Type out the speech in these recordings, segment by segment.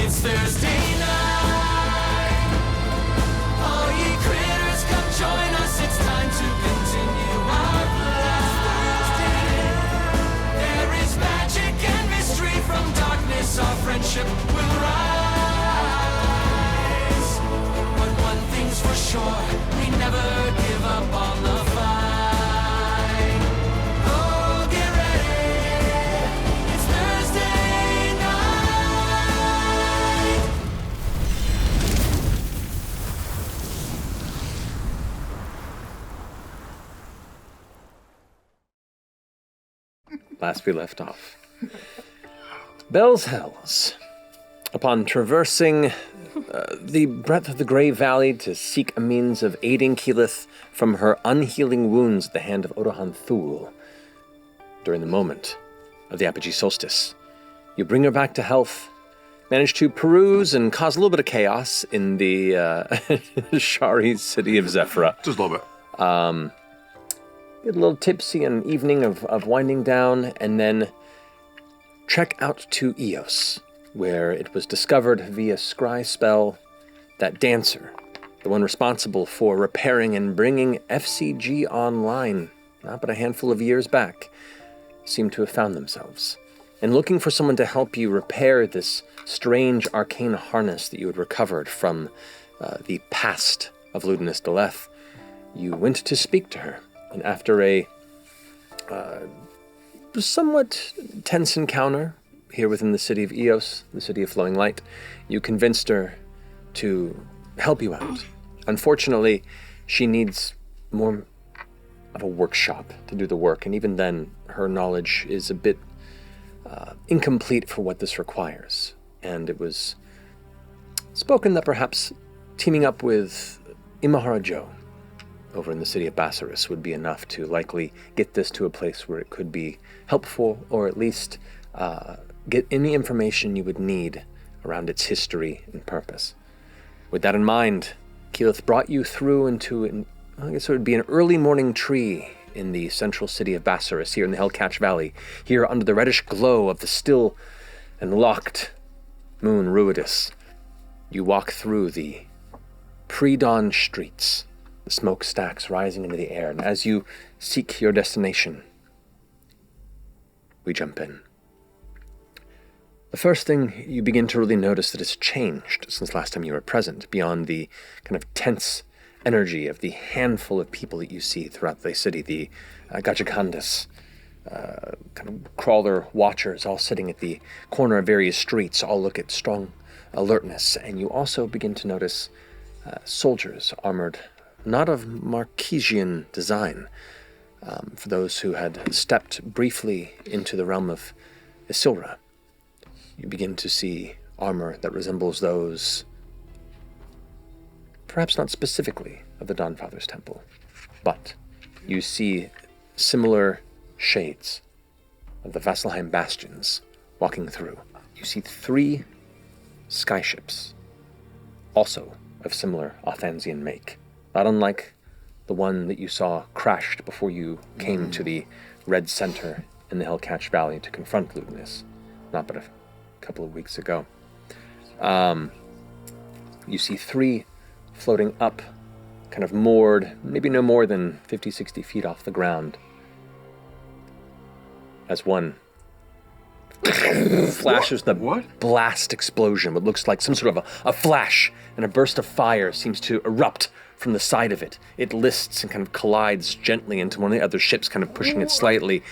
It's Thursday night. All ye critters, come join us. It's time to continue our flight. There is magic and mystery from darkness. Our friendship will rise. But one thing's for sure, we never give up on the fight. Oh, get ready. It's Thursday night. Last we left off. Bell's Hells. Upon traversing the breadth of the Grey Valley to seek a means of aiding Keyleth from her unhealing wounds at the hand of Odahan Thul during the moment of the apogee solstice, you bring her back to health, manage to peruse and cause a little bit of chaos in the Shari city of Zephyra. Just a little bit. Get a little tipsy an evening of winding down, and then trek out to Eos, where it was discovered via scry spell that Danccer, the one responsible for repairing and bringing FCG online, not but a handful of years back, seemed to have found themselves. And looking for someone to help you repair this strange arcane harness that you had recovered from the past of Ludinus Deleth, you went to speak to her. And after a somewhat tense encounter here within the city of Eos, the city of flowing light, you convinced her to help you out. Unfortunately, she needs more of a workshop to do the work, and even then, her knowledge is a bit incomplete for what this requires. And it was spoken that perhaps teaming up with Imahara Joe over in the city of Bassuras would be enough to likely get this to a place where it could be helpful, or at least get any information you would need around its history and purpose. With that in mind, Keyleth brought you through into, I guess it would be an early morning tree in the central city of Bassuras, here in the Hellcatch Valley, here under the reddish glow of the still and locked moon Ruidus. You walk through the pre-dawn streets, the smokestacks rising into the air, and as you seek your destination, we jump in. The first thing you begin to really notice that has changed since last time you were present, beyond the kind of tense energy of the handful of people that you see throughout the city, the Gajakandas, kind of crawler watchers all sitting at the corner of various streets, all look at strong alertness, and you also begin to notice soldiers armored, not of Marquesian design, for those who had stepped briefly into the realm of Isilra. You begin to see armor that resembles those, perhaps not specifically of the Dawnfather's temple, but you see similar shades of the Vasselheim bastions walking through. You see 3 skyships, also of similar Othansian make, not unlike the one that you saw crashed before you came to the Red Center in the Hellcatch Valley to confront Ludinus, not but a couple of weeks ago. You see 3 floating up, kind of moored, maybe no more than 50, 60 feet off the ground, as one flashes the blast explosion, what looks like some sort of a flash, and a burst of fire seems to erupt from the side of it. It lists and kind of collides gently into one of the other ships, kind of pushing it slightly.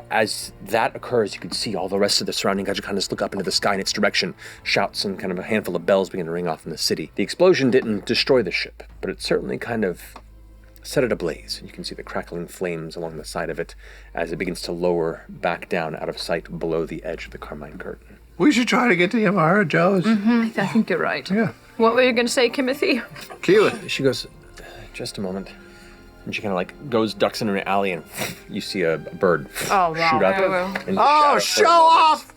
As that occurs, you can see all the rest of the surrounding Gajakandas look up into the sky in its direction. Shouts and kind of a handful of bells begin to ring off in the city. The explosion didn't destroy the ship, but it certainly kind of set it ablaze. You can see the crackling flames along the side of it as it begins to lower back down out of sight below the edge of the Carmine Curtain. We should try to get to Imahara Joe's. Mm-hmm. I think you're right. Yeah. What were you going to say, Timothy? Keyleth. She goes, just a moment. And she kind of like goes, ducks into an alley, and you see a bird shoot up. Oh, show off!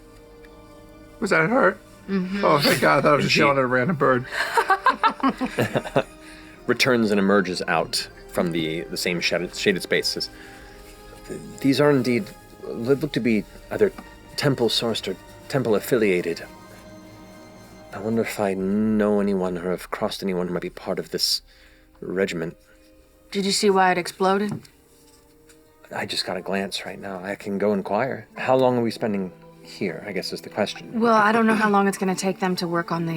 Was that hurt? Mm-hmm. Oh, thank God. I thought I was just yelling at a random bird. Returns and emerges out from the same shaded spaces. These are indeed, look to be either temple-sourced or temple-affiliated. I wonder if I know anyone or have crossed anyone who might be part of this regiment. Did you see why it exploded? I just got a glance right now. I can go inquire. How long are we spending here, I guess is the question. Well, I don't know how long it's going to take them to work on the,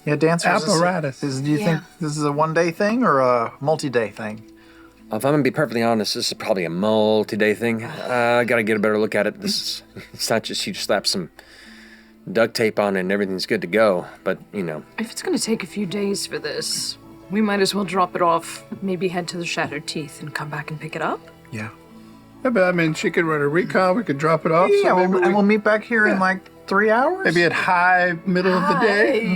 Yeah, dancers. Apparatus. Do you think this is a one-day thing or a multi-day thing? If I'm gonna be perfectly honest, this is probably a multi-day thing. I gotta get a better look at it. It's not just you slap some duct tape on it and everything's good to go, but, you know. If it's gonna take a few days for this, we might as well drop it off, maybe head to the Shattered Teeth and come back and pick it up. Yeah. Yeah, but I mean, she could run a recon. We could drop it off. Yeah, so maybe we'll meet back here in like 3 hours? maybe at high middle of the day.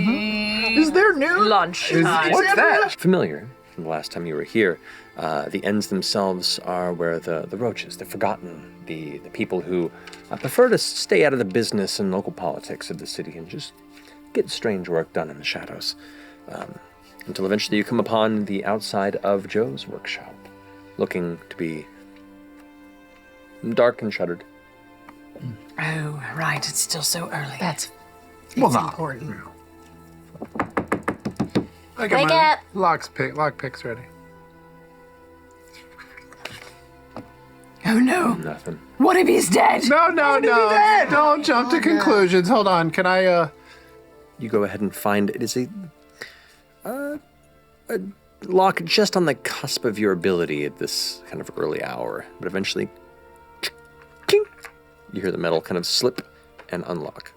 Is there noon? Lunch. What's that? Familiar from the last time you were here. The ends themselves are where the roaches, the forgotten, the people who prefer to stay out of the business and local politics of the city and just get strange work done in the shadows. Until eventually you come upon the outside of Joe's workshop, looking to be dark and shuttered. Oh, right. It's still so early. that's important. I got Wake my up. lock picks ready. Oh, no. Nothing. What if he's dead? No. Don't jump to conclusions. Hold on. Can I, You go ahead and find it is a lock just on the cusp of your ability at this kind of early hour, but eventually, ching, you hear the metal kind of slip and unlock.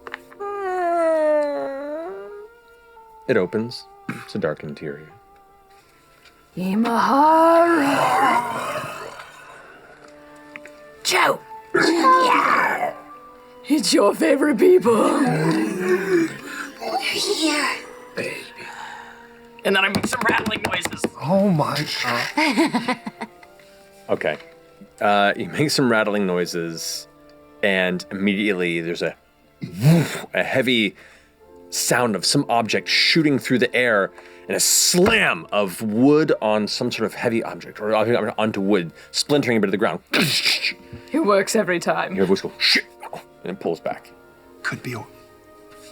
It opens. It's a dark interior. Imahara! Joe! Yeah! It's your favorite people. here. And then I make some rattling noises. oh my God. Okay. You make some rattling noises, and immediately there's a heavy sound of some object shooting through the air, and a slam of wood on some sort of heavy object, or onto wood, splintering a bit of the ground. It works every time. You hear a voice go, shit, and it pulls back. Could be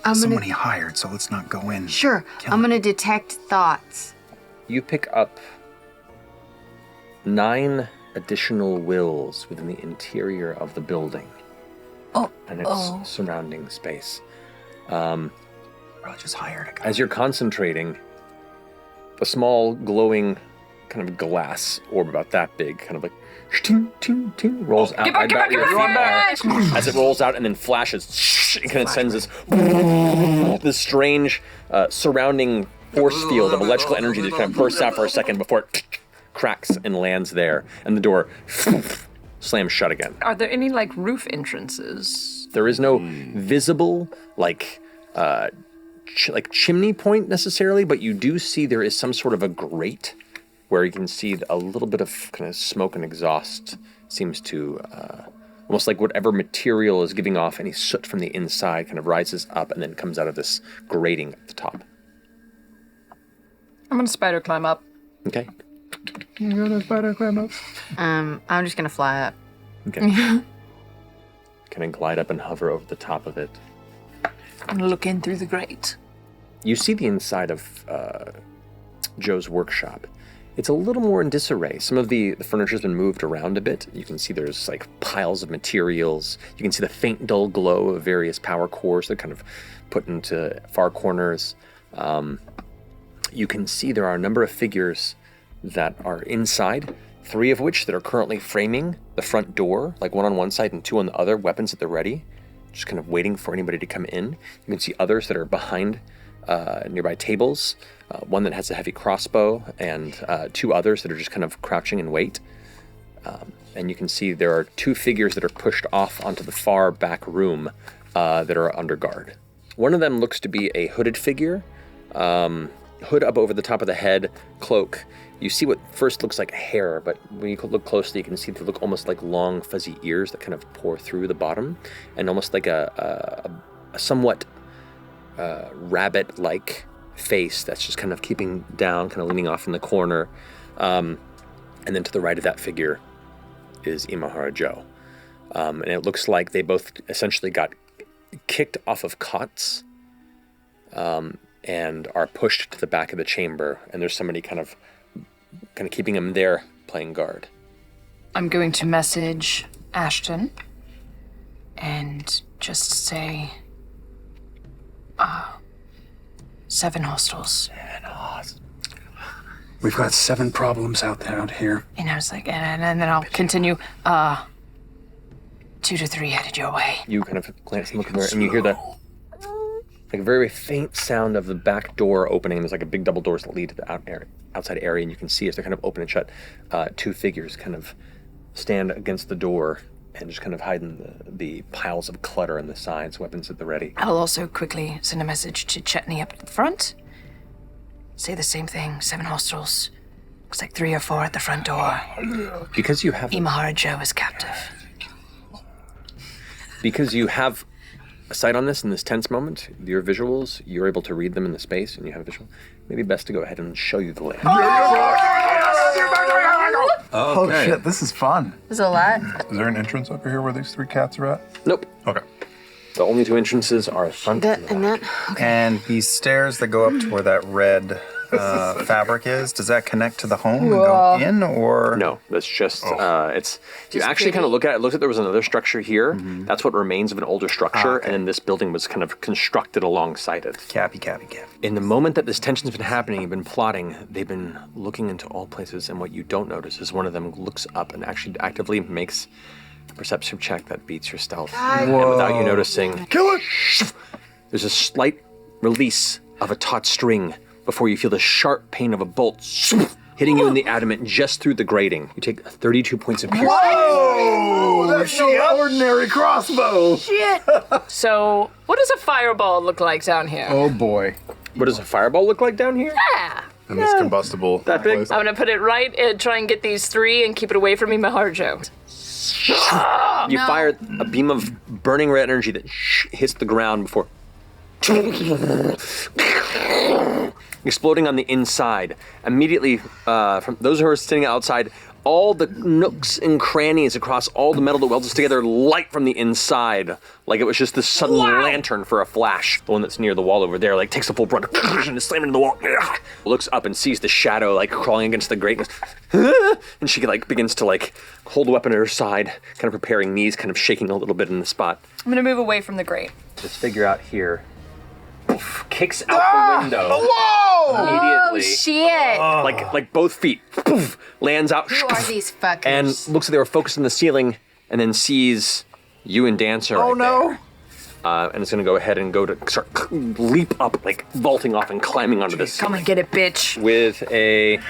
I'm someone gonna, he hired, so let's not go in. sure, I'm going to detect thoughts. You pick up 9 additional wills within the interior of the building and its surrounding space. Probably just hired a guy. As you're concentrating, a small glowing kind of glass orb about that big, kind of like ting, ting, ting, rolls out. Get back, your get far. As it rolls out and then flashes, it kind of sends this strange surrounding force field of electrical energy that kind of bursts out for a second before it cracks and lands there, and the door slams shut again. Are there any, like, roof entrances? There is no visible, like chimney point necessarily, but you do see there is some sort of a grate where you can see a little bit of kind of smoke and exhaust seems to, almost like whatever material is giving off any soot from the inside kind of rises up and then comes out of this grating at the top. I'm gonna spider climb up. Okay? You got a spider climb up? I'm just going to fly up. Okay. Kind of glide up and hover over the top of it. I'm gonna look in through the grate. You see the inside of Joe's workshop. It's a little more in disarray. Some of the furniture's been moved around a bit. You can see there's like piles of materials. You can see the faint dull glow of various power cores that are kind of put into far corners. You can see there are a number of figures that are inside, 3 of which that are currently framing the front door, like 1 on one side and 2 on the other, weapons at the ready, just kind of waiting for anybody to come in. You can see others that are behind nearby tables, 1 that has a heavy crossbow, and 2 others that are just kind of crouching in wait. And you can see there are 2 figures that are pushed off onto the far back room that are under guard. One of them looks to be a hooded figure, hood up over the top of the head, cloak. You see what first looks like hair, but when you look closely, you can see they look almost like long, fuzzy ears that kind of pour through the bottom, and almost like a somewhat rabbit-like face that's just kind of keeping down, kind of leaning off in the corner. And then to the right of that figure is Imahara Joe. And it looks like they both essentially got kicked off of cots and are pushed to the back of the chamber, and there's somebody kind of keeping them there, playing guard. I'm going to message Ashton and just say, 7 hostiles. We've got 7 problems out here. And I was like, and then I'll continue, 2 to 3 headed your way. You kind of glance and look in there, and you hear the like very faint sound of the back door opening. There's like a big double doors that lead to the outside area, and you can see as they're kind of open and shut, 2 figures kind of stand against the door and just kind of hide in the piles of clutter on the sides, weapons at the ready. I'll also quickly send a message to Chetney up at the front. Say the same thing, 7 hostiles. Looks like 3 or 4 at the front door. Because you have Imahara Joe is captive. Because you have a sight on this in this tense moment, your visuals, you're able to read them in the space, and you have a visual. Maybe best to go ahead and show you the layout. Oh shit, this is fun. There's a lot. Is there an entrance over here where these 3 cats are at? Nope. Okay. The only 2 entrances are front and back. And these stairs that go up to where that red fabric is, does that connect to the home and go in, or? No, that's just, it's, you actually kind of look at there was another structure here. Mm-hmm. That's what remains of an older structure, and then this building was kind of constructed alongside it. Cappy. In the moment that this tension's been happening, you've been plotting, they've been looking into all places, and what you don't notice is one of them looks up and actually actively makes a perception check that beats your stealth. And without you noticing, kill it! There's a slight release of a taut string before you feel the sharp pain of a bolt hitting you in the abdomen just through the grating. You take 32 points of piercing. Whoa! That's no ordinary crossbow! Shit! So, what does a fireball look like down here? Oh boy. What does a fireball look like down here? Yeah. And this combustible. That big? place. I'm gonna put it right and try and get these 3 and keep it away from me, Imahara Joe. You fire a beam of burning red energy that hits the ground before exploding on the inside. Immediately, from those who are sitting outside, all the nooks and crannies across all the metal that welds together light from the inside, like it was just this sudden lantern for a flash. The one that's near the wall over there, like, takes the full brunt and is slamming into the wall. Looks up and sees the shadow, like, crawling against the grate. And she, like, begins to, like, hold the weapon at her side, kind of preparing knees, kind of shaking a little bit in the spot. I'm gonna move away from the grate. This figure out here kicks out the window. Whoa! Immediately. Oh, shit. Like both feet, poof, lands out. Who are these fuckers? And looks like they were focused on the ceiling, and then sees you and Danccer. Oh right no! there. And it's going to go ahead and start leap up, like vaulting off and climbing onto this Come and get it, bitch. with a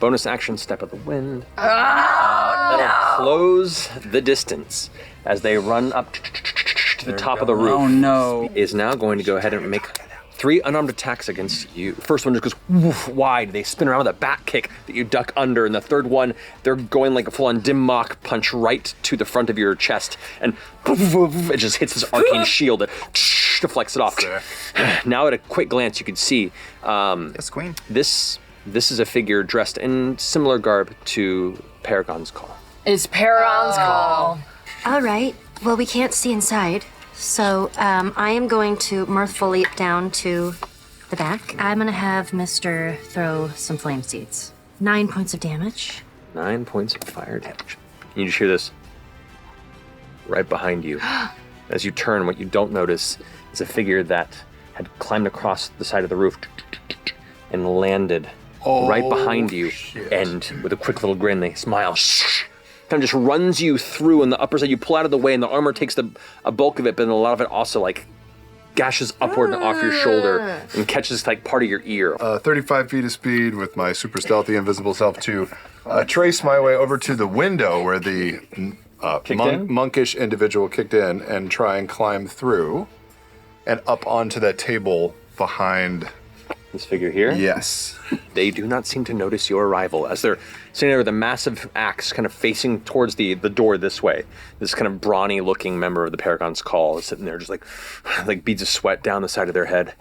bonus action step of the wind. That'll close the distance as they run up to the top of the roof. Oh no. Is now going to go ahead and make 3 unarmed attacks against you. First one just goes woof, wide. They spin around with a back kick that you duck under. And the third one, they're going like a full-on dim mach punch right to the front of your chest. And it just hits this arcane shield that deflects it off. Now at a quick glance, you can see Yes, Queen. this is a figure dressed in similar garb to Paragon's Call. It's Paragon's call. All right. Well, we can't see inside. So I am going to mirthfully leap down to the back. I'm going to have Mr. throw some flame seeds. 9 points of damage. 9 points of fire damage. You just hear this right behind you. As you turn, what you don't notice is a figure that had climbed across the side of the roof and landed right behind you. Shit. And with a quick little grin, they smile. Kind of just runs you through on the upper side. You pull out of the way, and the armor takes a bulk of it, but then a lot of it also like gashes upward and off your shoulder and catches like part of your ear. 35 feet of speed with my super stealthy invisible self to trace my way over to the window where the monkish individual kicked in and try and climb through and up onto that table behind. This figure here? Yes. They do not seem to notice your arrival as they're sitting there with a massive axe kind of facing towards the door this way. This kind of brawny looking member of the Paragon's Call is sitting there just like beads of sweat down the side of their head.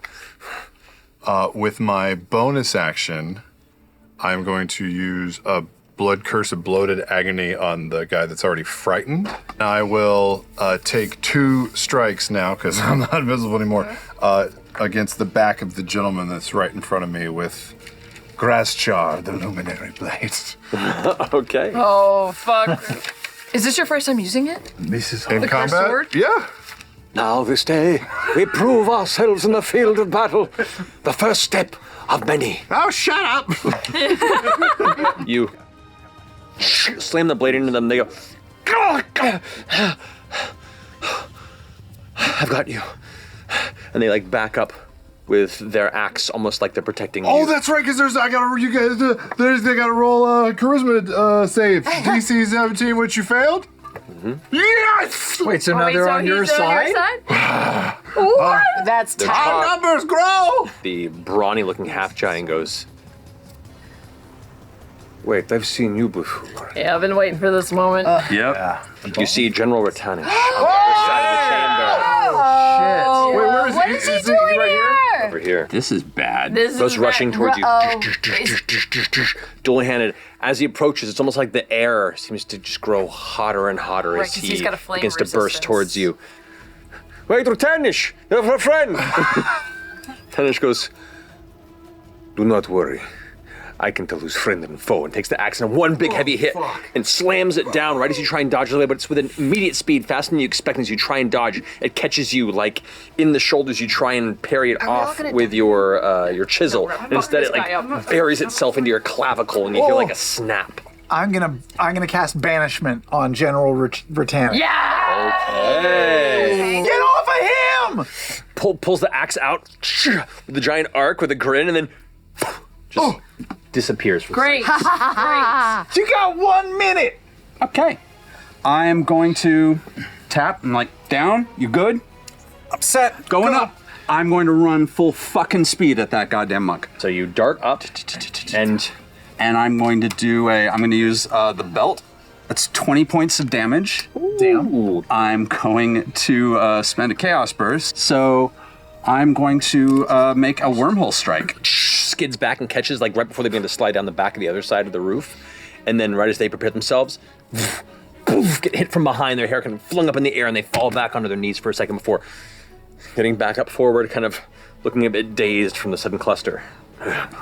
With my bonus action, I'm going to use a blood curse of bloated agony on the guy that's already frightened. I will take 2 strikes now, because I'm not visible anymore, against the back of the gentleman that's right in front of me with Grasschar, the luminary blade. Okay. Oh, fuck. Is this your first time using it? This is The in cursed combat? sword? Yeah. Now this day, we prove ourselves in the field of battle. The first step of many. Oh, shut up! You slam the blade into them. They go, I've got you. And they like back up with their axe, almost like they're protecting you. Oh, that's right, because they gotta roll a charisma save. DC 17, which you failed? Yes! Wait, so now they're on your side? That's They're tight. Our numbers grow! The brawny-looking half-giant goes, wait, I've seen you before. Yeah, I've been waiting for this moment. Yep. You see General Ratanish on the other side of Wait, where is What he? is he Is doing right here? the chamber. Over here. This is bad. This Goes is rushing towards you. Oh. Dual-handed. As he approaches, it's almost like the air seems to just grow hotter and hotter Right, as 'cause he he's got a flame begins to burst resistance. towards you. Wait, Ratanish, you have a friend. Ratanish goes, do not worry. I can tell who's friend and foe, and takes the axe and one big heavy hit and slams it down right as you try and dodge away, but it's with an immediate speed, faster than you expect. As you try and dodge, it catches you like in the shoulders. You try and parry it off with your chisel, and instead it like buries itself into your clavicle, and you hear like a snap. I'm gonna cast banishment on General Ratanish. Hey! Get off of him! Pulls the axe out with the giant arc with a grin, and then just disappears. For Great. You got 1 minute. Okay. I am going to tap and like, down, you good? Upset. Going up. I'm going to run full fucking speed at that goddamn monk. So you dart up, and I'm going to use the belt. That's 20 points of damage. damn. I'm going to spend a chaos burst. So I'm going to make a wormhole strike. Skids back and catches like right before they begin to slide down the back of the other side of the roof, and then right as they prepare themselves, get hit from behind. Their hair kind of flung up in the air, and they fall back onto their knees for a second before getting back up forward, kind of looking a bit dazed from the sudden cluster.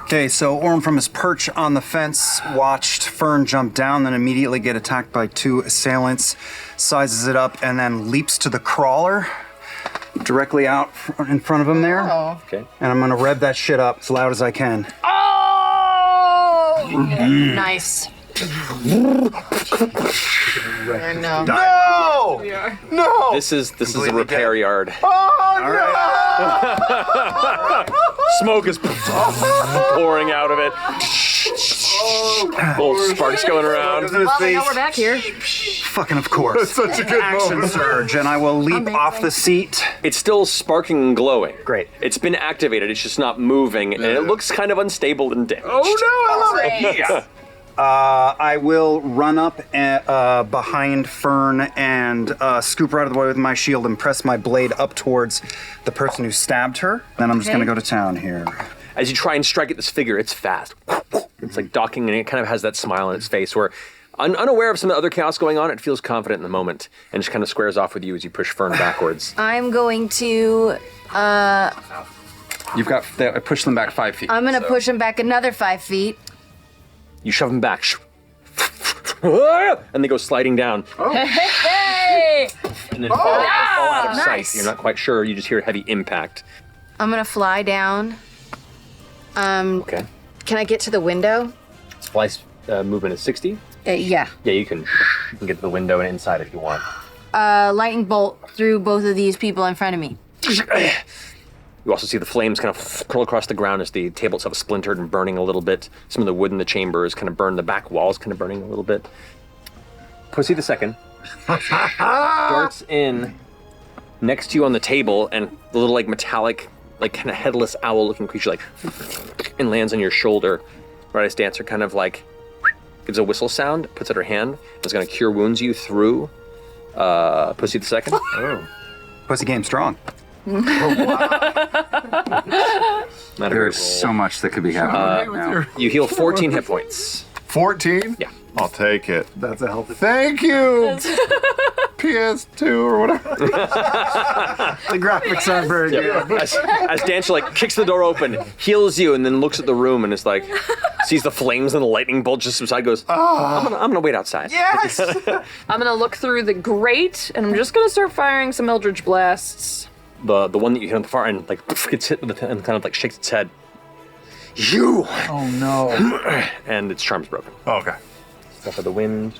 Okay, so Orm from his perch on the fence watched Fern jump down, then immediately get attacked by 2 assailants, sizes it up, and then leaps to the crawler directly out in front of him there. Okay. And I'm gonna rev that shit up as loud as I can. Oh! Nice. No. No! No! This is a repair yard. Smoke is pouring out of it. Little sparks going around. Well, I know we're back here. Fucking of course. Such a good Action moment. surge, and I will leap off the seat. It's still sparking and glowing. Great. It's been activated. It's just not moving, and it looks kind of unstable and damaged. Oh no, I love it! Yeah. I will run up behind Fern and scoop right out of the way with my shield and press my blade up towards the person who stabbed her. Then I'm just gonna go to town here. As you try and strike at this figure, it's fast. It's like docking, and it kind of has that smile on its face where, unaware of some of the other chaos going on, it feels confident in the moment and just kind of squares off with you as you push Fern backwards. I'm going to. You've got, I push them back 5 feet. I'm gonna push him back another 5 feet. You shove him back. And they go sliding down. Hey! And then fall out of Nice. sight. You're not quite sure. You just hear a heavy impact. I'm gonna fly down. Okay. Can I get to the window? Splice movement is 60. Yeah. Yeah, you can get to the window and inside if you want. Lightning bolt through both of these people in front of me. You also see the flames kind of curl across the ground as the table itself is splintered and burning a little bit. Some of the wood in the chamber is kind of burned. The back wall's kind of burning a little bit. Pussy the second darts in next to you on the table, and the little like metallic, like kind of headless owl-looking creature like and lands on your shoulder. Right as Dancer kind of like gives a whistle sound, puts out her hand, and is going to cure wounds you through Pussy the second. Oh. Pussy game strong. Not a great There's so much that could be happening right now. You heal 14 hit points. 14? Yeah. I'll take it. That's a healthy. Thank you. PS2 or whatever. The graphics aren't very good. As Danccer like kicks the door open, heals you, and then looks at the room and is like, sees the flames and the lightning bolt just subside. Goes, I'm gonna wait outside. Yes. I'm gonna look through the grate, and I'm just gonna start firing some Eldritch blasts. The one that you hit on the far end like gets hit with and kind of like shakes its head. You. Oh no. And its charm's broken. Oh, okay. Stuff of the wind.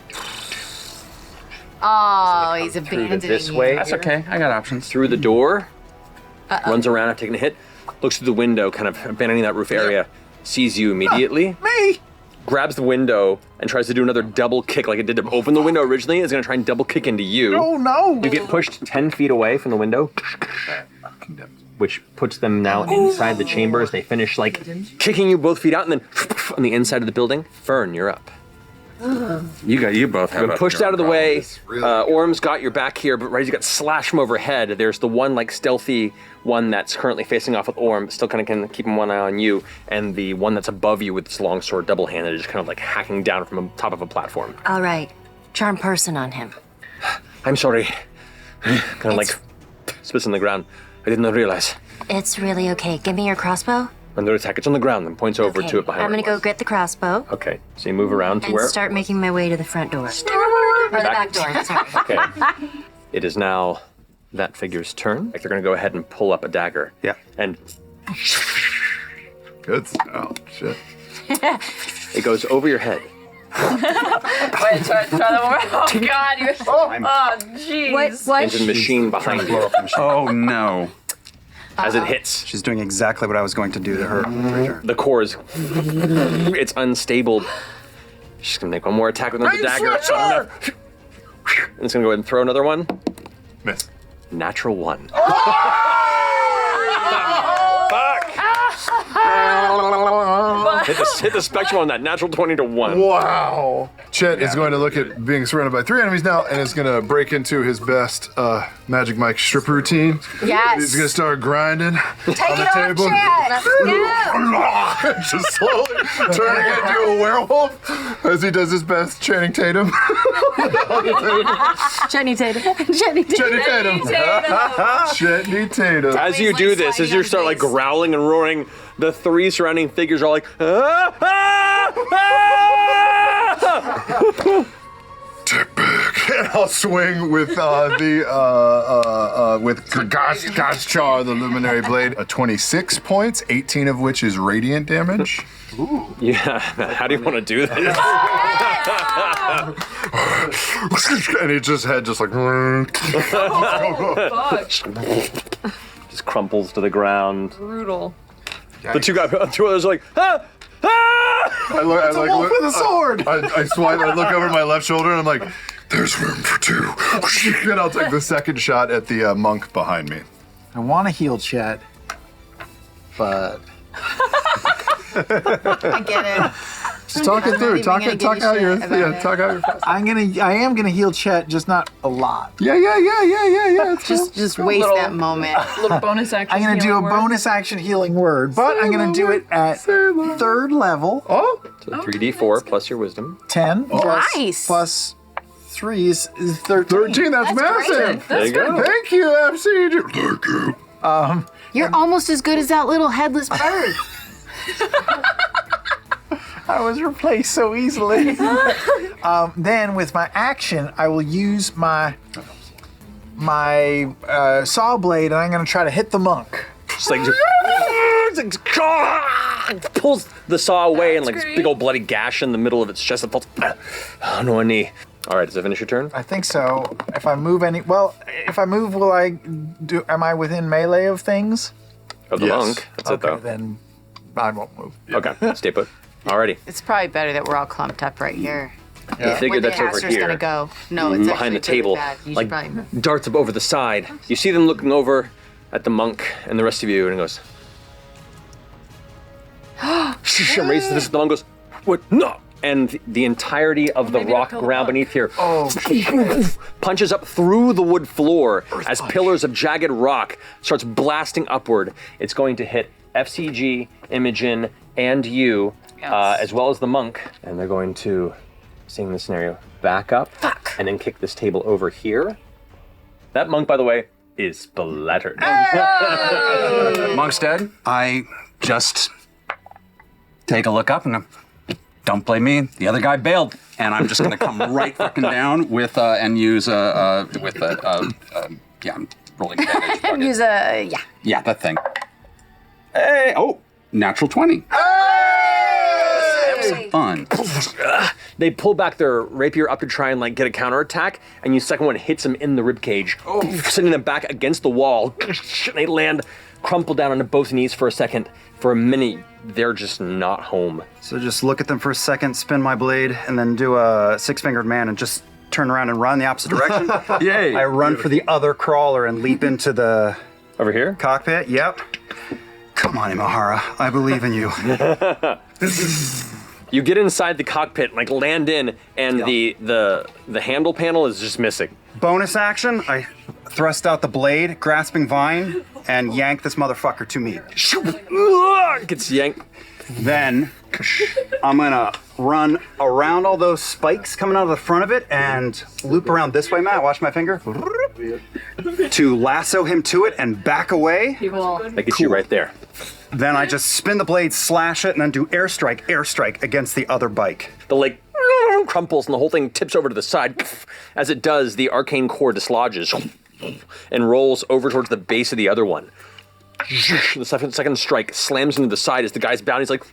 Oh, he's Through abandoning this you. way. That's okay. I got options. Through the door. Runs around after taking a hit. Looks through the window, kind of abandoning that roof area. Sees you immediately. Me. Grabs the window and tries to do another double kick like it did to open the window originally. It's going to try and double kick into you. Oh no. You get pushed 10 feet away from the window, which puts them now inside the chambers. They finish like kicking you both feet out, and then on the inside of the building. Fern, you're up. You both have You've been pushed out of the way. Orm's got your back here, but right as you got slashed from overhead, there's the one like stealthy one that's currently facing off with Orm, still kind of can keeping one eye on you, and the one that's above you with its long sword double-handed, just kind of like hacking down from the top of a platform. All right. Charm person on him. I'm sorry. Kind of like spits on the ground. I did not realize. It's really okay. Give me your crossbow. Under attack, it's on the ground, and points over to it behind I'm where gonna it go was. get the crossbow Okay, so you move around to and where? start making my way to the front door. Or the back door, sorry. Okay. It is now that figure's turn. Like they're gonna go ahead and pull up a dagger. Yeah. And Good. Oh, shit. it goes over your head. Wait, try that one more. Oh God, you're. Oh jeez. What? Into the machine behind you Oh no. as it hits. She's doing exactly what I was going to do to her. The core is, it's unstable. She's gonna make one more attack with another dagger. And it's gonna go ahead and throw another one. Miss. Natural one. Hit the spectrum on that. Natural 20 to 1. Wow. Chet is going to look at being surrounded by 3 enemies now and is going to break into his best Magic Mike strip routine. Yes. He's going to start grinding Take on the it off, table. Chet. Just slowly turning into a werewolf as he does his best Channing Tatum. Channing Tatum. Channing Tatum. Channing Tatum. Channing Tatum. As you He's, do like, this, as sliding you on start like face. growling and roaring, the 3 surrounding figures are like, ah, ah, ah! Tip back. And I'll swing with Gashchar, the Luminary Blade, 26 points, 18 of which is radiant damage. Yeah, how do you want to do this? And he just had just like Just crumples to the ground. Brutal. The two others are like, ah, ah! I look, It's a wolf with a sword. I swipe. I look over my left shoulder and I'm like, "There's room for 2." And I'll take the second shot at the monk behind me. I want to heal Chet, but I get it. Just talk it I'm through. not even Talk gonna it. Talk give you out your. shit about Yeah. it. Talk out your. I am gonna heal Chet, just not a lot. Yeah. It's cool. Just waste little- that moment. Little bonus action. I'm gonna do a healing word. bonus action healing word, but I'm gonna do it at 3rd level. Oh. So 3d4 plus your wisdom. 10 Nice. plus 3 is 13. 13. That's massive. There you go. Thank you, MC. Thank you. You're almost as good as that little headless bird. I was replaced so easily. Then with my action, I will use my saw blade, and I'm gonna try to hit the monk. Just like, pulls the saw away and like this big old bloody gash in the middle of its chest that falls on one knee. All right, does that finish your turn? I think so. If I move, will I do? Am I within melee of things? Of the Yes. monk. That's it Okay, though. then I won't move. Okay, stay put. Alrighty. It's probably better that we're all clumped up right here. The figure Where the that's over caster's here, gonna go. No, it's behind the actually table, really bad. You should like probably darts up over the side. You see them looking over at the monk and the rest of you, and it goes. And raises this. The monk goes, "What? No!" And the entirety of the maybe rock to pull ground up. beneath here punches up through the wood floor as pillars of jagged rock starts blasting upward. It's going to hit FCG, Imogen, and you, as well as the monk, and they're going to seeing the scenario, back up, and then kick this table over here. That monk, by the way, is splattered. Monk's dead. I just take a look up and don't blame me. The other guy bailed, and I'm just gonna come right fucking down with and use I'm rolling damage. And use a Yeah, that thing. Hey, oh, natural 20. Fun. They pull back their rapier up to try and like get a counterattack, and your second one hits them in the ribcage, sending them back against the wall. They land, crumple down onto both knees for a second. For a minute, they're just not home. So just look at them for a second, spin my blade, and then do a six-fingered man and just turn around and run the opposite direction. Yay. I run for the other crawler and leap into the Over here? cockpit. Yep. Come on, Imahara. I believe in you. You get inside the cockpit, like land in, and the handle panel is just missing. Bonus action, I thrust out the blade, grasping vine, and yank this motherfucker to me. Gets yanked. Then I'm gonna run around all those spikes coming out of the front of it and loop around this way, Matt. Watch my finger. To lasso him to it and back away. That gets you right there. Then I just spin the blade, slash it, and then do airstrike against the other bike. The leg crumples and the whole thing tips over to the side. As it does, the arcane core dislodges and rolls over towards the base of the other one. The second strike slams into the side as the guy's bound. He's like,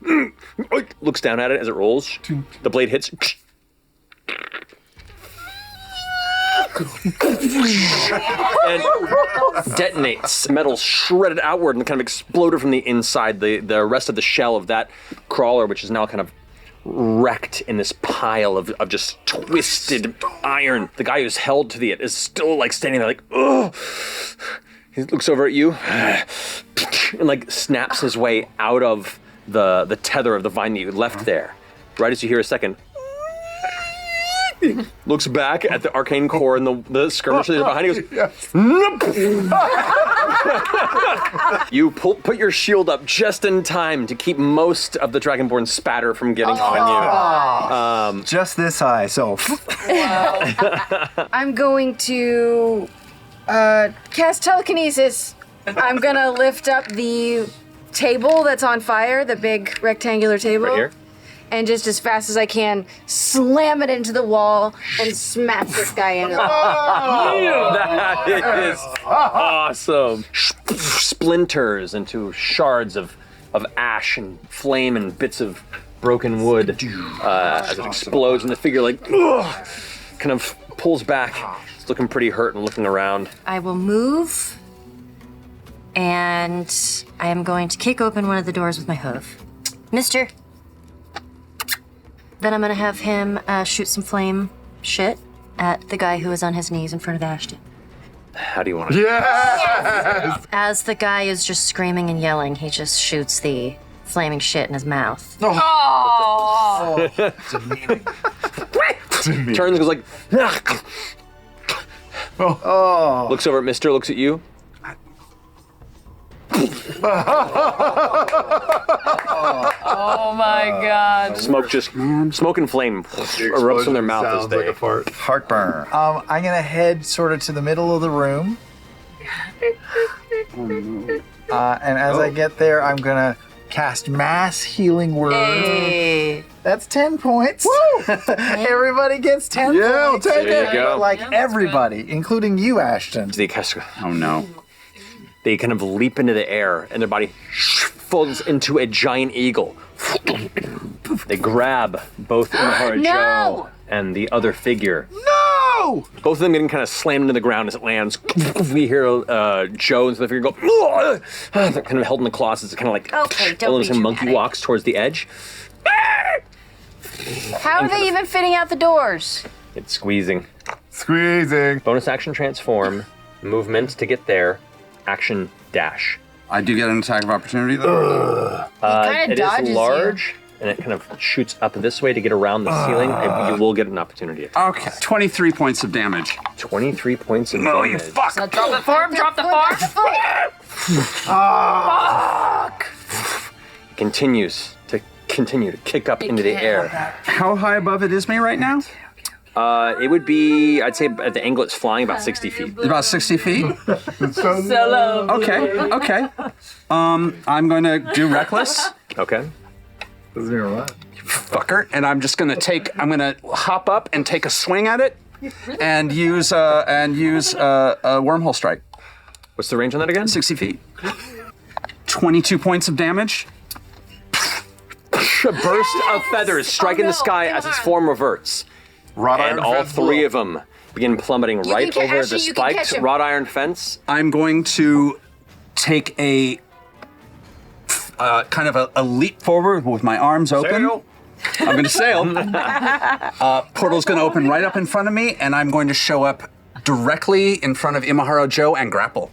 looks down at it as it rolls. The blade hits. And detonates. Metal shredded outward and kind of exploded from the inside. The rest of the shell of that crawler, which is now kind of wrecked in this pile of just twisted iron. The guy who's held to it is still like standing there like, ugh. He looks over at you and like snaps his way out of the tether of the vine that you left there. Right as you hear a second, looks back at the arcane core and the skirmisher behind you, goes, nope. You put your shield up just in time to keep most of the Dragonborn spatter from getting on you. Just this high, so. I'm going to cast telekinesis. I'm gonna lift up the table that's on fire, the big rectangular table. Right here? And just as fast as I can, slam it into the wall and smash this guy in. That is awesome. Splinters into shards of ash and flame and bits of broken wood as it explodes, and the figure like kind of pulls back. It's looking pretty hurt and looking around. I will move, and I am going to kick open one of the doors with my hoof. Mister. Then I'm gonna have him shoot some flame shit at the guy who is on his knees in front of Ashton. How do you want to? Yes! As the guy is just screaming and yelling, he just shoots the flaming shit in his mouth. Demeaning. Turns and goes like, looks over at Mister, looks at you. Oh my god. Smoke and flame erupts from their mouth as they like a fart. Heartburn. I'm gonna head sort of to the middle of the room. And as I get there, I'm gonna cast Mass Healing Word. Hey. That's 10 points. Woo! Everybody gets 10 Yeah, I'll points. take There it. you go. Like everybody, including you, Ashton. They cast. Oh no. They kind of leap into the air, and their body folds into a giant eagle. They grab both Imahara Joe and the other figure. No! Both of them getting kind of slammed into the ground as it lands. We hear Joe and the figure go. They're kind of held in the claws as it kind of like Okay, don't be some monkey dramatic. walks towards the edge. How are they even fitting out the doors? It's squeezing. Squeezing. Bonus action transform, movement to get there, action dash. I do get an attack of opportunity though. Kinda It dodges is large, and it kind of shoots up this way to get around the ceiling. You will get an opportunity attack. Okay. 23 points of damage. 23 points of Oh, damage. you fuck! Drop the farm, drop the farm. Continues to continue to kick up into the air. How high above it is me right now? It would be, I'd say at the angle it's flying, about 60 feet. About 60 feet? So low. Okay. I'm going to do reckless. Okay. Fucker. And I'm just going to hop up and take a swing at it and use a wormhole strike. What's the range on that again? 60 feet. 22 points of damage. A burst of feathers striking the sky as its form reverts. And all three of them begin plummeting right can over catch the him, you can catch spiked him. wrought iron fence. I'm going to take a kind of a leap forward with my arms open. Sail. I'm going to sail. Portal's going to open right up in front of me, and I'm going to show up directly in front of Imahara Joe and grapple.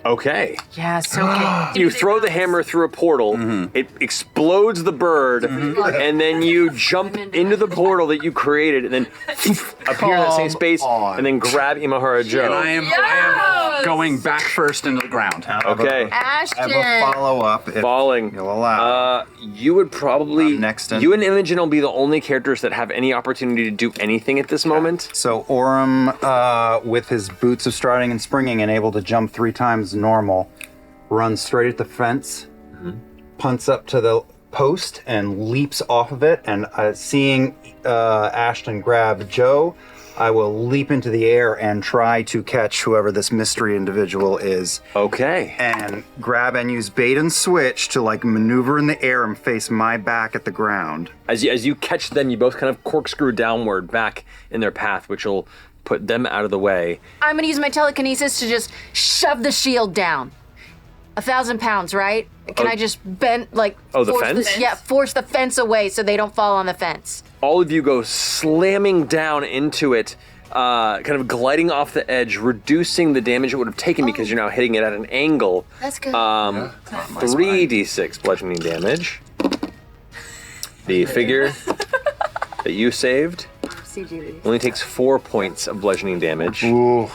Okay. Yes, okay. You throw the hammer through a portal, it explodes the bird, and then you jump into the portal that you created, and then appear in that same space, and then grab Imahara And Joe. I am going back first into the ground. Okay. I have a follow-up. if Falling. You'll allow. You would probably next in. You and Imogen will be the only characters that have any opportunity to do anything at this moment. So Orem, with his boots of striding and springing and able to jump 3 times normal, runs straight at the fence, punts up to the post and leaps off of it. And seeing Ashton grab Joe, I will leap into the air and try to catch whoever this mystery individual is. Okay. And grab and use bait and switch to like maneuver in the air and face my back at the ground. As you catch them, you both kind of corkscrew downward back in their path, which will put them out of the way. I'm gonna use my telekinesis to just shove the shield down. 1,000 pounds, right? Can I just bend, like... Oh, the force fence? force the fence away so they don't fall on the fence. All of you go slamming down into it, kind of gliding off the edge, reducing the damage it would have taken because you're now hitting it at an angle. That's good. 3d6 bludgeoning damage. The figure that you saved only takes 4 points of bludgeoning damage. And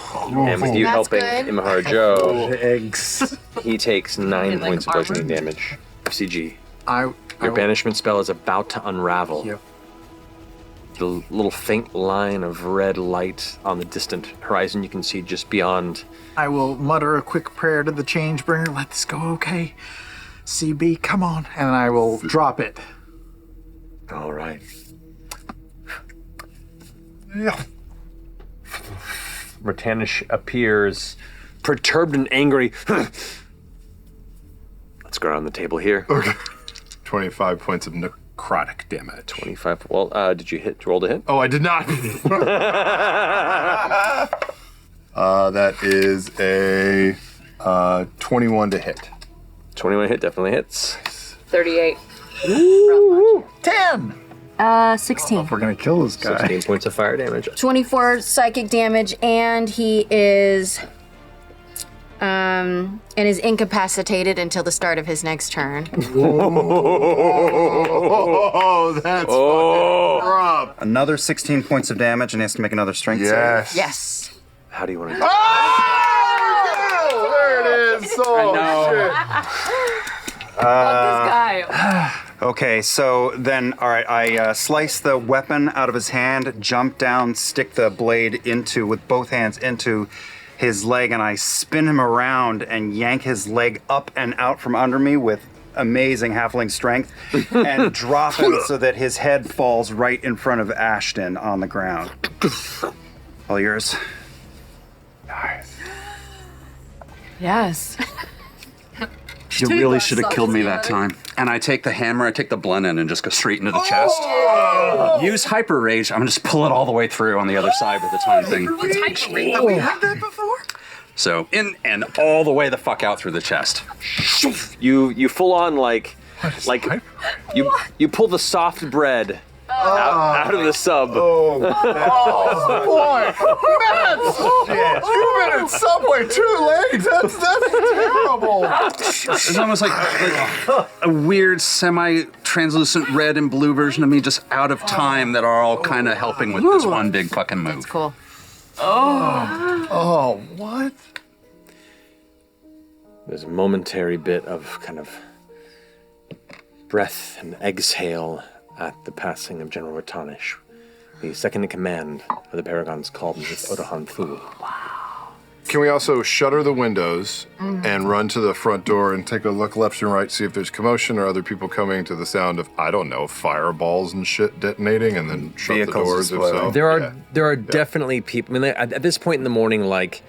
with you That's helping good. Imahara Joe, Eggs. he takes 9 points of bludgeoning damage. CG. I Your banishment spell is about to unravel. Yep. The little faint line of red light on the distant horizon you can see just beyond. I will mutter a quick prayer to the Changebringer. Let this go okay. CB, come on. And I will drop it. All right. Yeah. Ratanish appears perturbed and angry. Let's go around the table here. Okay. 25 points of necrotic damage. 25. Well, did you roll to hit? Oh, I did not. That is a 21 to hit. 21 hit definitely hits. 38. 10! 16. We're gonna kill this guy. 16 points of fire damage. 24 psychic damage, and he is incapacitated until the start of his next turn. Oh, that's fucking rough. Another 16 points of damage, and he has to make another strength Yes. Yes. How do you want to do Oh, there it is. Oh, shit. Love this guy. Okay, so then, all right, I slice the weapon out of his hand, jump down, stick the blade with both hands into his leg, and I spin him around and yank his leg up and out from under me with amazing halfling strength and drop him so that his head falls right in front of Ashton on the ground. All yours. Nice. Yes. You really should have killed me that time. And I take the hammer, I take the blunt end and just go straight into the chest. Use hyper rage. I'm gonna just pull it all the way through on the other side with the time thing. Have we had that before? So in and all the way the fuck out through the chest. You full on like you pull the soft bread out of the sub. Oh, boy. Matt! 2 minutes subway, 2 legs. That's terrible. It's almost like a weird semi-translucent red and blue version of me just out of time that are all kind of helping with this one big fucking move. Cool. Oh, what? There's a momentary bit of kind of breath and exhale at the passing of General Ratanish, the second in command of the Paragon's Colm with Odahan Thul. Can we also shutter the windows and run to the front door and take a look left and right, see if there's commotion or other people coming to the sound of, I don't know, fireballs and shit detonating, and then shut the doors if so? There are definitely people. I mean, at this point in the morning, like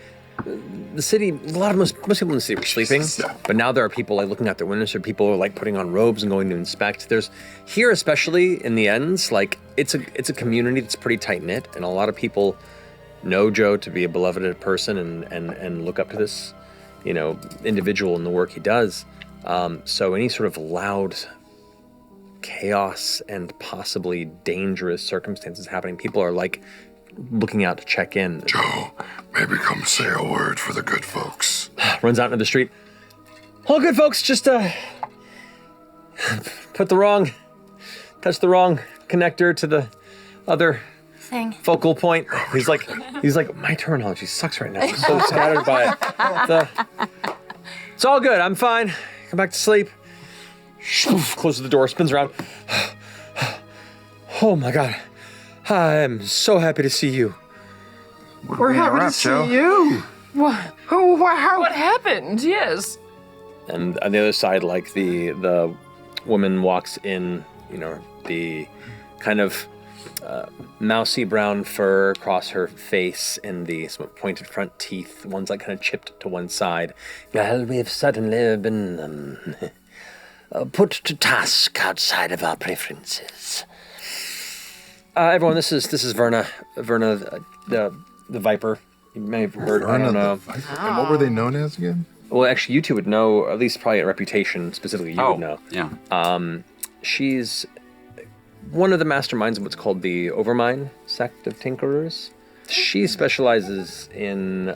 the city, most people in the city were sleeping, but now there are people like looking out their windows. There are people like putting on robes and going to inspect. There's here, especially in the ends, like it's a community that's pretty tight knit, and a lot of people know Joe to be a beloved person and look up to this, individual in the work he does. So any sort of loud chaos and possibly dangerous circumstances happening, people are like looking out to check in. Joe, maybe come say a word for the good folks. Runs out into the street. All good folks, just touch the wrong connector to the other focal point. He's like, my terminology sucks right now. I'm so scattered by it. It's all good. I'm fine. Come back to sleep. Closes the door, spins around. Oh my God. I'm so happy to see you. We're happy to see you. What happened? Yes. And on the other side, like the woman walks in, the kind of mousy brown fur across her face and the pointed front teeth. One's like kind of chipped to one side. Well, we've certainly been put to task outside of our preferences. Everyone, this is Verna, the Viper. You may have heard. I don't know. And what were they known as again? Well, actually, you two would know, at least probably a reputation specifically. You would know. Yeah. She's one of the masterminds of what's called the Overmind sect of Tinkerers. She specializes in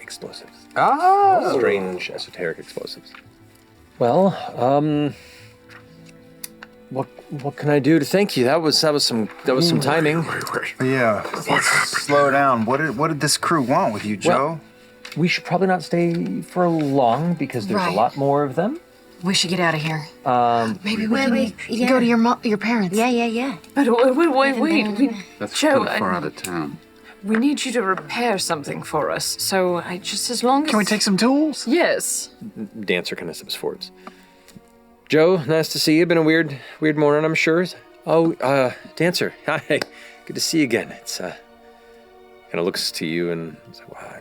explosives. Oh! Strange, esoteric explosives. Well, what can I do to thank you? That was some timing. Wait. Yeah, let's slow down. What did this crew want with you, Joe? Well, we should probably not stay for long because there's a lot more of them. We should get out of here. Maybe we can go to your parents. Yeah. But wait. That's Joe, too far out of town. We need you to repair something for us. So just as long as... Can we take some tools? Yes. Dancer kind of steps forwards. Joe, nice to see you. Been a weird morning, I'm sure. Oh, Dancer, hi. Good to see you again. It's kind of looks to you and it's like, wow.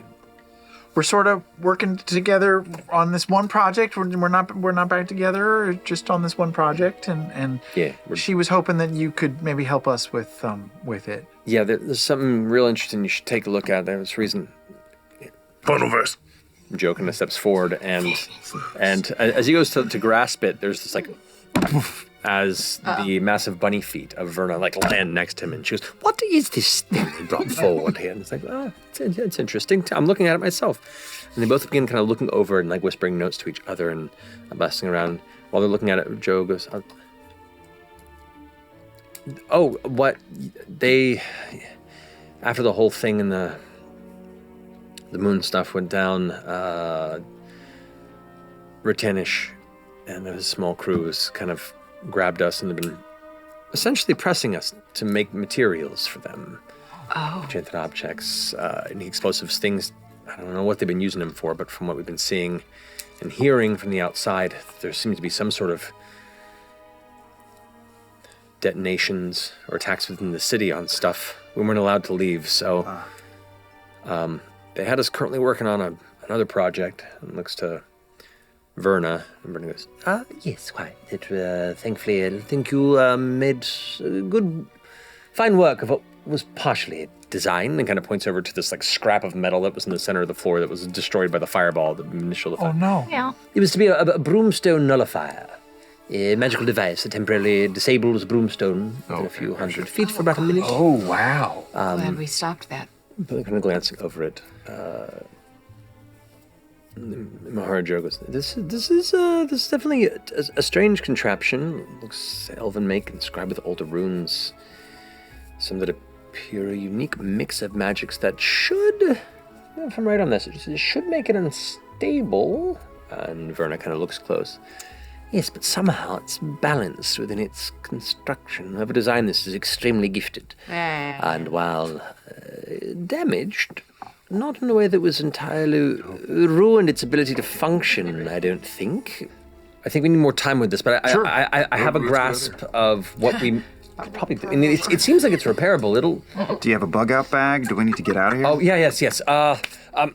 We're sort of working together on this one project. We're not back together, just on this one project. And yeah, she was hoping that you could maybe help us with it. Yeah, there's something real interesting you should take a look at. There's reason. Bundleverse. Joe kind of steps forward and as he goes to grasp it, there's this like as the massive bunny feet of Verna like land next to him, and she goes, "What is this thing you brought forward here?" And it's like, it's interesting. I'm looking at it myself. And they both begin kind of looking over and like whispering notes to each other and busting around. While they're looking at it, Joe goes, after the whole thing in the moon stuff went down, Ratanish and his small crews kind of grabbed us and have been essentially pressing us to make materials for them. Enchanted objects, and explosives, things. I don't know what they've been using them for, but from what we've been seeing and hearing from the outside, there seems to be some sort of detonations or attacks within the city on stuff. We weren't allowed to leave, so they had us currently working on another project. And looks to Verna, and Verna goes, yes, quite. Thankfully, I think you made fine work of what was partially designed, and kind of points over to this like scrap of metal that was in the center of the floor that was destroyed by the fireball, the initial effect. Oh no. Yeah. It was to be a broomstone nullifier, a magical device that temporarily disables broomstone within a few hundred feet for about a minute. Oh wow. Glad we stopped that. But kind of glancing over it, Imahara Joe goes, This is definitely a strange contraption. Looks elven make, inscribed with older runes. Some that appear a unique mix of magics that should, if I'm right on this, it should make it unstable. And Verna kind of looks close. Yes, but somehow it's balanced within its construction. Whoever designed this is extremely gifted. And while damaged, not in a way that was entirely ruined its ability to function, I don't think. I think we need more time with this, but I have a grasp of what we probably do. And it seems like it's repairable. Do you have a bug out bag? Do we need to get out of here? Oh, yes. And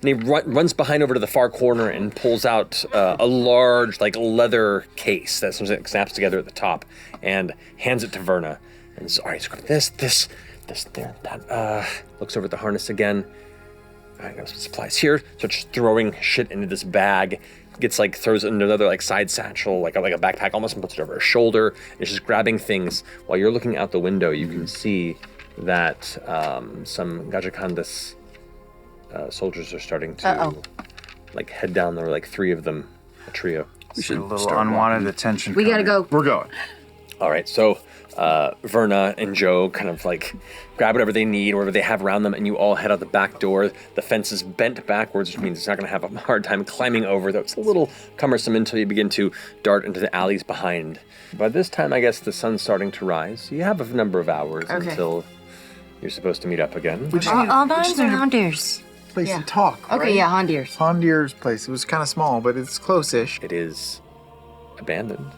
he runs behind over to the far corner and pulls out a large, leather case that snaps together at the top and hands it to Verna. And says, all right, so this, there, that. Looks over at the harness again. All right, got some supplies here. Starts throwing shit into this bag. Throws it into another side satchel, like a backpack almost, and puts it over her shoulder. And it's just grabbing things. While you're looking out the window, you can see that some Gajakandas soldiers are starting to head down. There were 3 of them, a trio. We should a little unwanted attention. We gotta go. We're going. All right, so Verna and Joe kind of grab whatever they need, whatever they have around them, and you all head out the back door. The fence is bent backwards, which means it's not going to have a hard time climbing over, though it's a little cumbersome until you begin to dart into the alleys behind. By this time, I guess the sun's starting to rise. You have a number of hours until you're supposed to meet up again. Albans or Hondiers? Place to talk. Okay, right? yeah, Hondiers. Hondiers' place. It was kind of small, but it's close-ish. It is abandoned.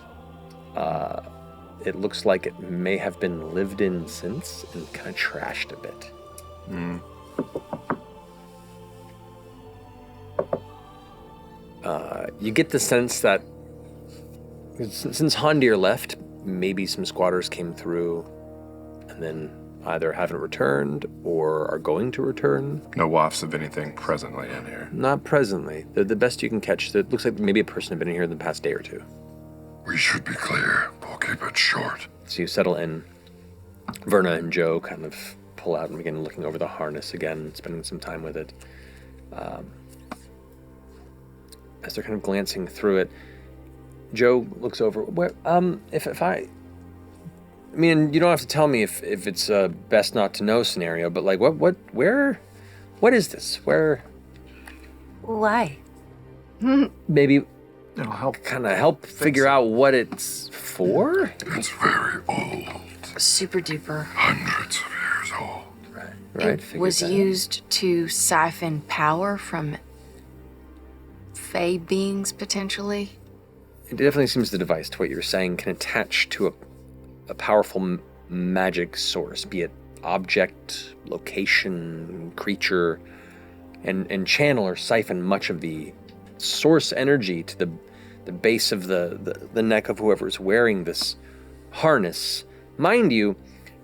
It looks like it may have been lived in since and kind of trashed a bit. You get the sense that since Hondir left, maybe some squatters came through and then either haven't returned or are going to return. No wafts of anything presently in here. Not presently. They're the best you can catch. It looks like maybe a person had been in here in the past day or two. We should be clear. We'll keep it short. So you settle in. Verna and Joe kind of pull out and begin looking over the harness again, spending some time with it. As they're kind of glancing through it, Joe looks over. Where, if I mean, you don't have to tell me if it's a best not to know scenario, but what is this? Where? Why? Maybe It'll help. kind of help figure out what it's for? It's very old. Super duper. Hundreds of years old. Right. It was used to siphon power from Fae beings, potentially. It definitely seems the device, to what you're saying, can attach to a powerful magic source, be it object, location, creature, and channel or siphon much of the source energy to the base of the neck of whoever's wearing this harness. Mind you,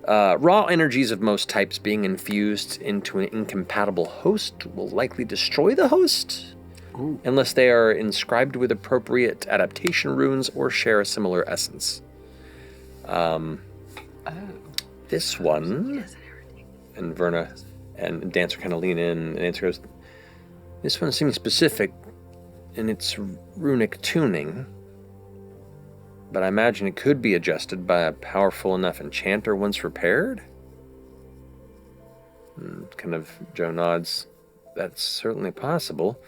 raw energies of most types being infused into an incompatible host will likely destroy the host. Ooh. Unless they are inscribed with appropriate adaptation runes or share a similar essence. This one, and Verna and Danccer kind of lean in, and Danccer goes, this one seems specific in its runic tuning, but I imagine it could be adjusted by a powerful enough enchanter once repaired? Kind of Joe nods. That's certainly possible.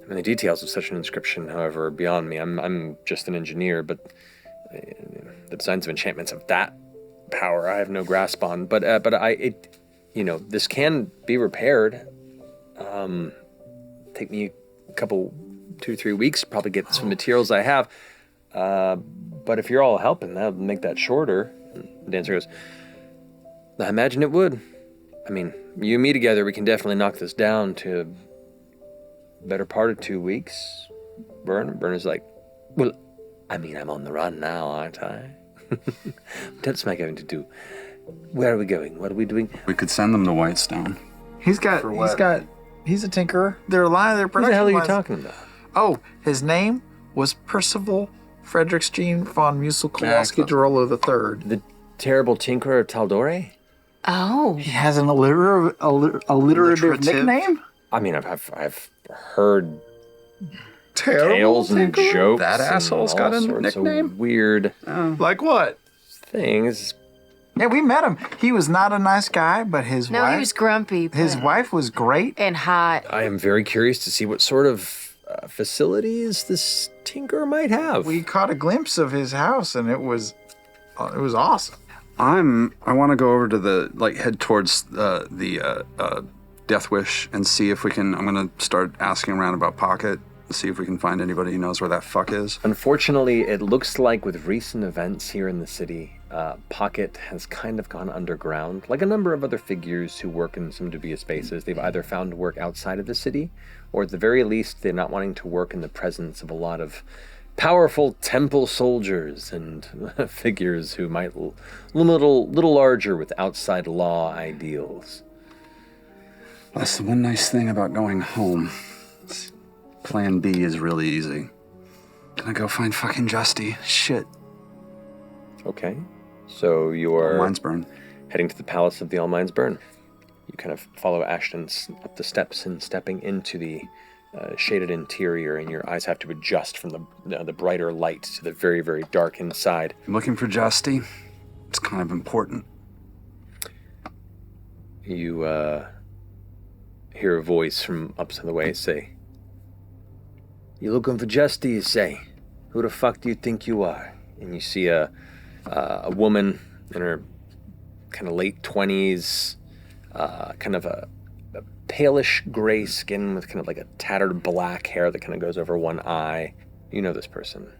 I mean, the details of such an inscription, however, are beyond me. I'm just an engineer, but the designs of enchantments of that power I have no grasp on. But this can be repaired. Take me a couple, 2-3 weeks, probably get some materials I have. But if you're all helping, that'll make that shorter. And the Dancer goes, I imagine it would. I mean, you and me together, we can definitely knock this down to better part of 2 weeks. Verna's like, well, I mean, I'm on the run now, aren't I? What's my going to do? Where are we going? What are we doing? We could send them to Whitestone. He's a tinkerer. They're a lot of their Who production the hell are you lines- talking about? Oh, his name was Percival Friederichs von Musel-Kowalski Dorolo III. The terrible tinkerer of Taldore? Oh. He has an alliterative nickname? I mean, I've heard Terrible tales and tinkerer? jokes. That and asshole's all got a sorts of nickname? weird Like what? things. Yeah, we met him. He was not a nice guy, but his No, wife... he was grumpy. His wife was great. And hot. I am very curious to see what sort of facilities this tinker might have. We caught a glimpse of his house, and it was awesome. I want to go over to head towards the Death Wish and see if we can. I'm going to start asking around about Pocket. See if we can find anybody who knows where that fuck is. Unfortunately, it looks like with recent events here in the city, Pocket has kind of gone underground. Like a number of other figures who work in some dubious spaces, they've either found work outside of the city, or at the very least, they're not wanting to work in the presence of a lot of powerful temple soldiers and figures who might little larger with outside law ideals. That's the one nice thing about going home. Plan B is really easy. Gonna go find fucking Justy. Shit. Okay. So you are Mines Burn. Heading to the Palace of the All Minds Burn. You kind of follow Ashton up the steps and stepping into the shaded interior, and your eyes have to adjust from the brighter light to the very, very dark inside. I'm looking for Justy. It's kind of important. You hear a voice from upside the way say, "You looking for Justy, you say? Who the fuck do you think you are?" And you see a woman in her kind of late 20s, kind of a palish gray skin with kind of like a tattered black hair that kind of goes over one eye. You know this person.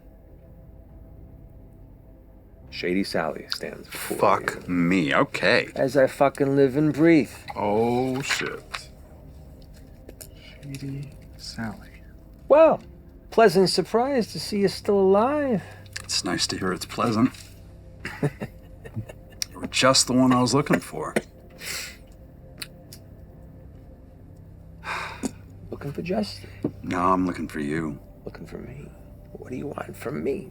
Shady Sally stands before you. Fuck me, okay. As I fucking live and breathe. Oh, shit. Shady Sally. Well, pleasant surprise to see you still alive. It's nice to hear it's pleasant. You were just the one I was looking for. Looking for Justy? No, I'm looking for you. Looking for me? What do you want from me?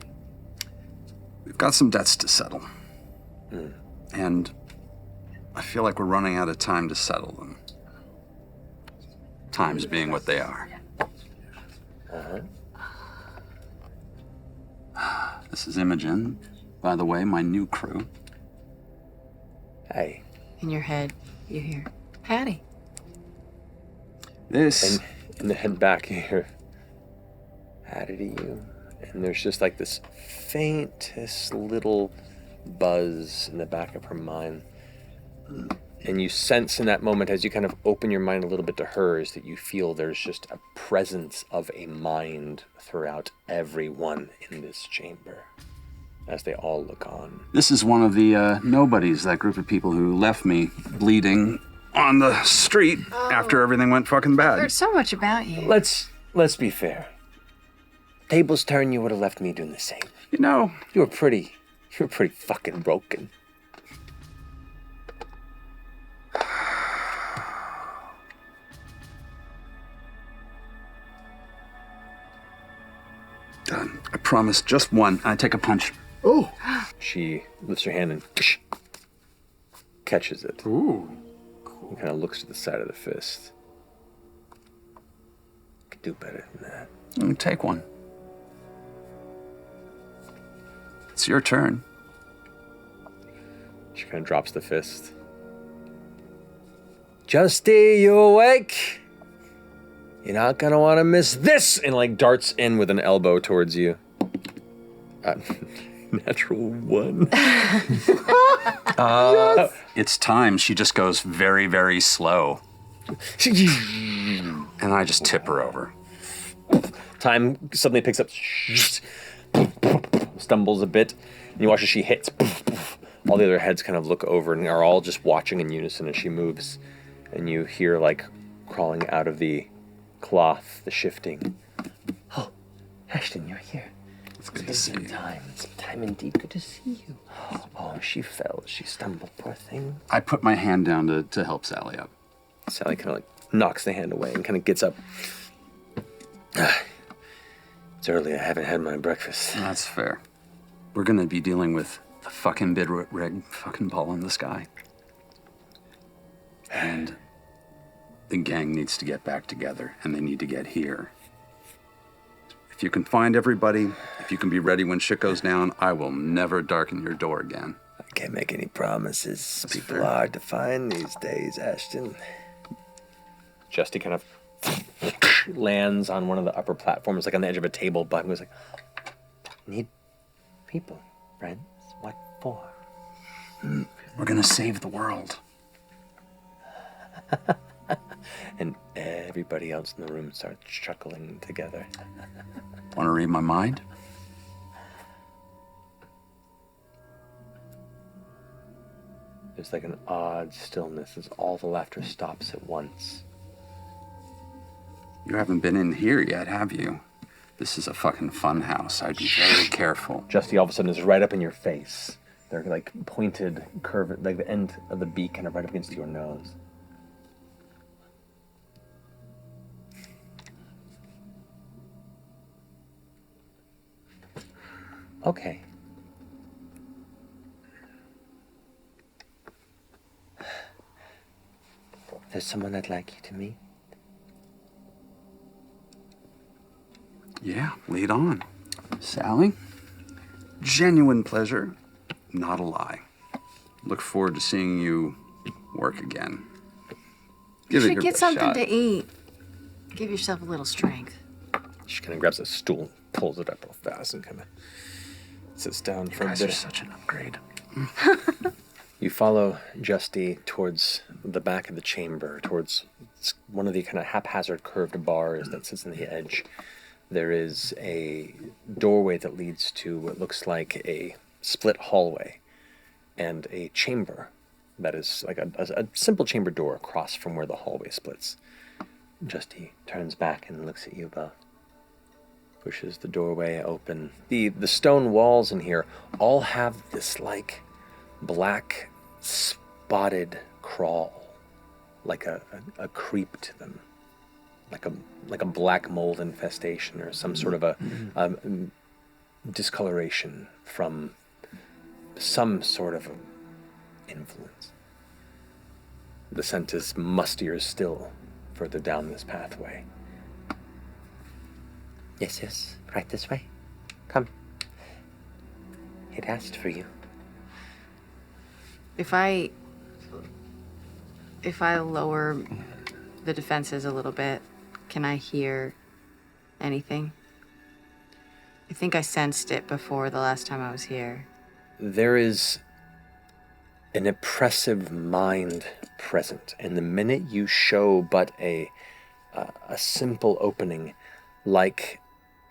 We've got some debts to settle. And I feel like we're running out of time to settle them. Times being what they are. This is Imogen, by the way, my new crew. Hey. In your head, you hear, Patty. This... And then head back here. Patty to you. And there's just like this faintest little buzz in the back of her mind. And you sense in that moment, as you kind of open your mind a little bit to hers, that you feel there's just a presence of a mind throughout everyone in this chamber, as they all look on. This is one of the nobodies, that group of people who left me bleeding on the street after everything went fucking bad. Heard so much about you. Let's be fair. Tables turn, you would have left me doing the same. You know, you were pretty fucking broken. Done. I promise, just one. I take a punch. Oh. She lifts her hand and catches it. Ooh. And kind of looks to the side of the fist. Could do better than that. Take one. It's your turn. She kind of drops the fist. Justy, you awake? You're not gonna want to miss this! And like darts in with an elbow towards you. Natural one. Yes. It's time. She just goes very, very slow. And I just tip her over. Time suddenly picks up, stumbles a bit, and you watch as she hits. All the other heads kind of look over and are all just watching in unison as she moves. And you hear like crawling out of the cloth, the shifting. Oh, Ashton, you're here. It's good to see you. It's time indeed. Good to see you. Oh, she fell. She stumbled, poor thing. I put my hand down to help Sally up. Sally kind of like knocks the hand away and kind of gets up. It's early. I haven't had my breakfast. That's fair. We're gonna be dealing with the fucking bid rig fucking ball in the sky. And the gang needs to get back together, and they need to get here. If you can find everybody, if you can be ready when shit goes down, I will never darken your door again. I can't make any promises. That's People fair. are hard to find these days, Ashton. Justy kind of lands on one of the upper platforms, like on the edge of a table. But goes like, need people, friends. What for? We're gonna save the world. And everybody else in the room starts chuckling together. Want to read my mind? There's like an odd stillness as all the laughter stops at once. You haven't been in here yet, have you? This is a fucking fun house. I'd be very careful. Justy all of a sudden is right up in your face. They're like pointed, curved, like the end of the beak kind of right up against your nose. Okay. There's someone I'd like you to meet. Yeah, lead on. Sally? Genuine pleasure, not a lie. Look forward to seeing you work again. You should get something to eat. Give yourself a little strength. She kind of grabs a stool, pulls it up real fast, and kind of sits down for a bit. You guys are such an upgrade. You follow Justy towards the back of the chamber, towards one of the kind of haphazard curved bars that sits on the edge. There is a doorway that leads to what looks like a split hallway and a chamber that is like a simple chamber door across from where the hallway splits. Justy turns back and looks at you both. Pushes the doorway open. The stone walls in here all have this like black spotted crawl, like a creep to them, like a black mold infestation or some sort of a discoloration from some sort of influence. The scent is mustier still further down this pathway. Yes, right this way. Come. It asked for you. If I lower the defenses a little bit, can I hear anything? I think I sensed it before the last time I was here. There is an oppressive mind present, and the minute you show but a simple opening, like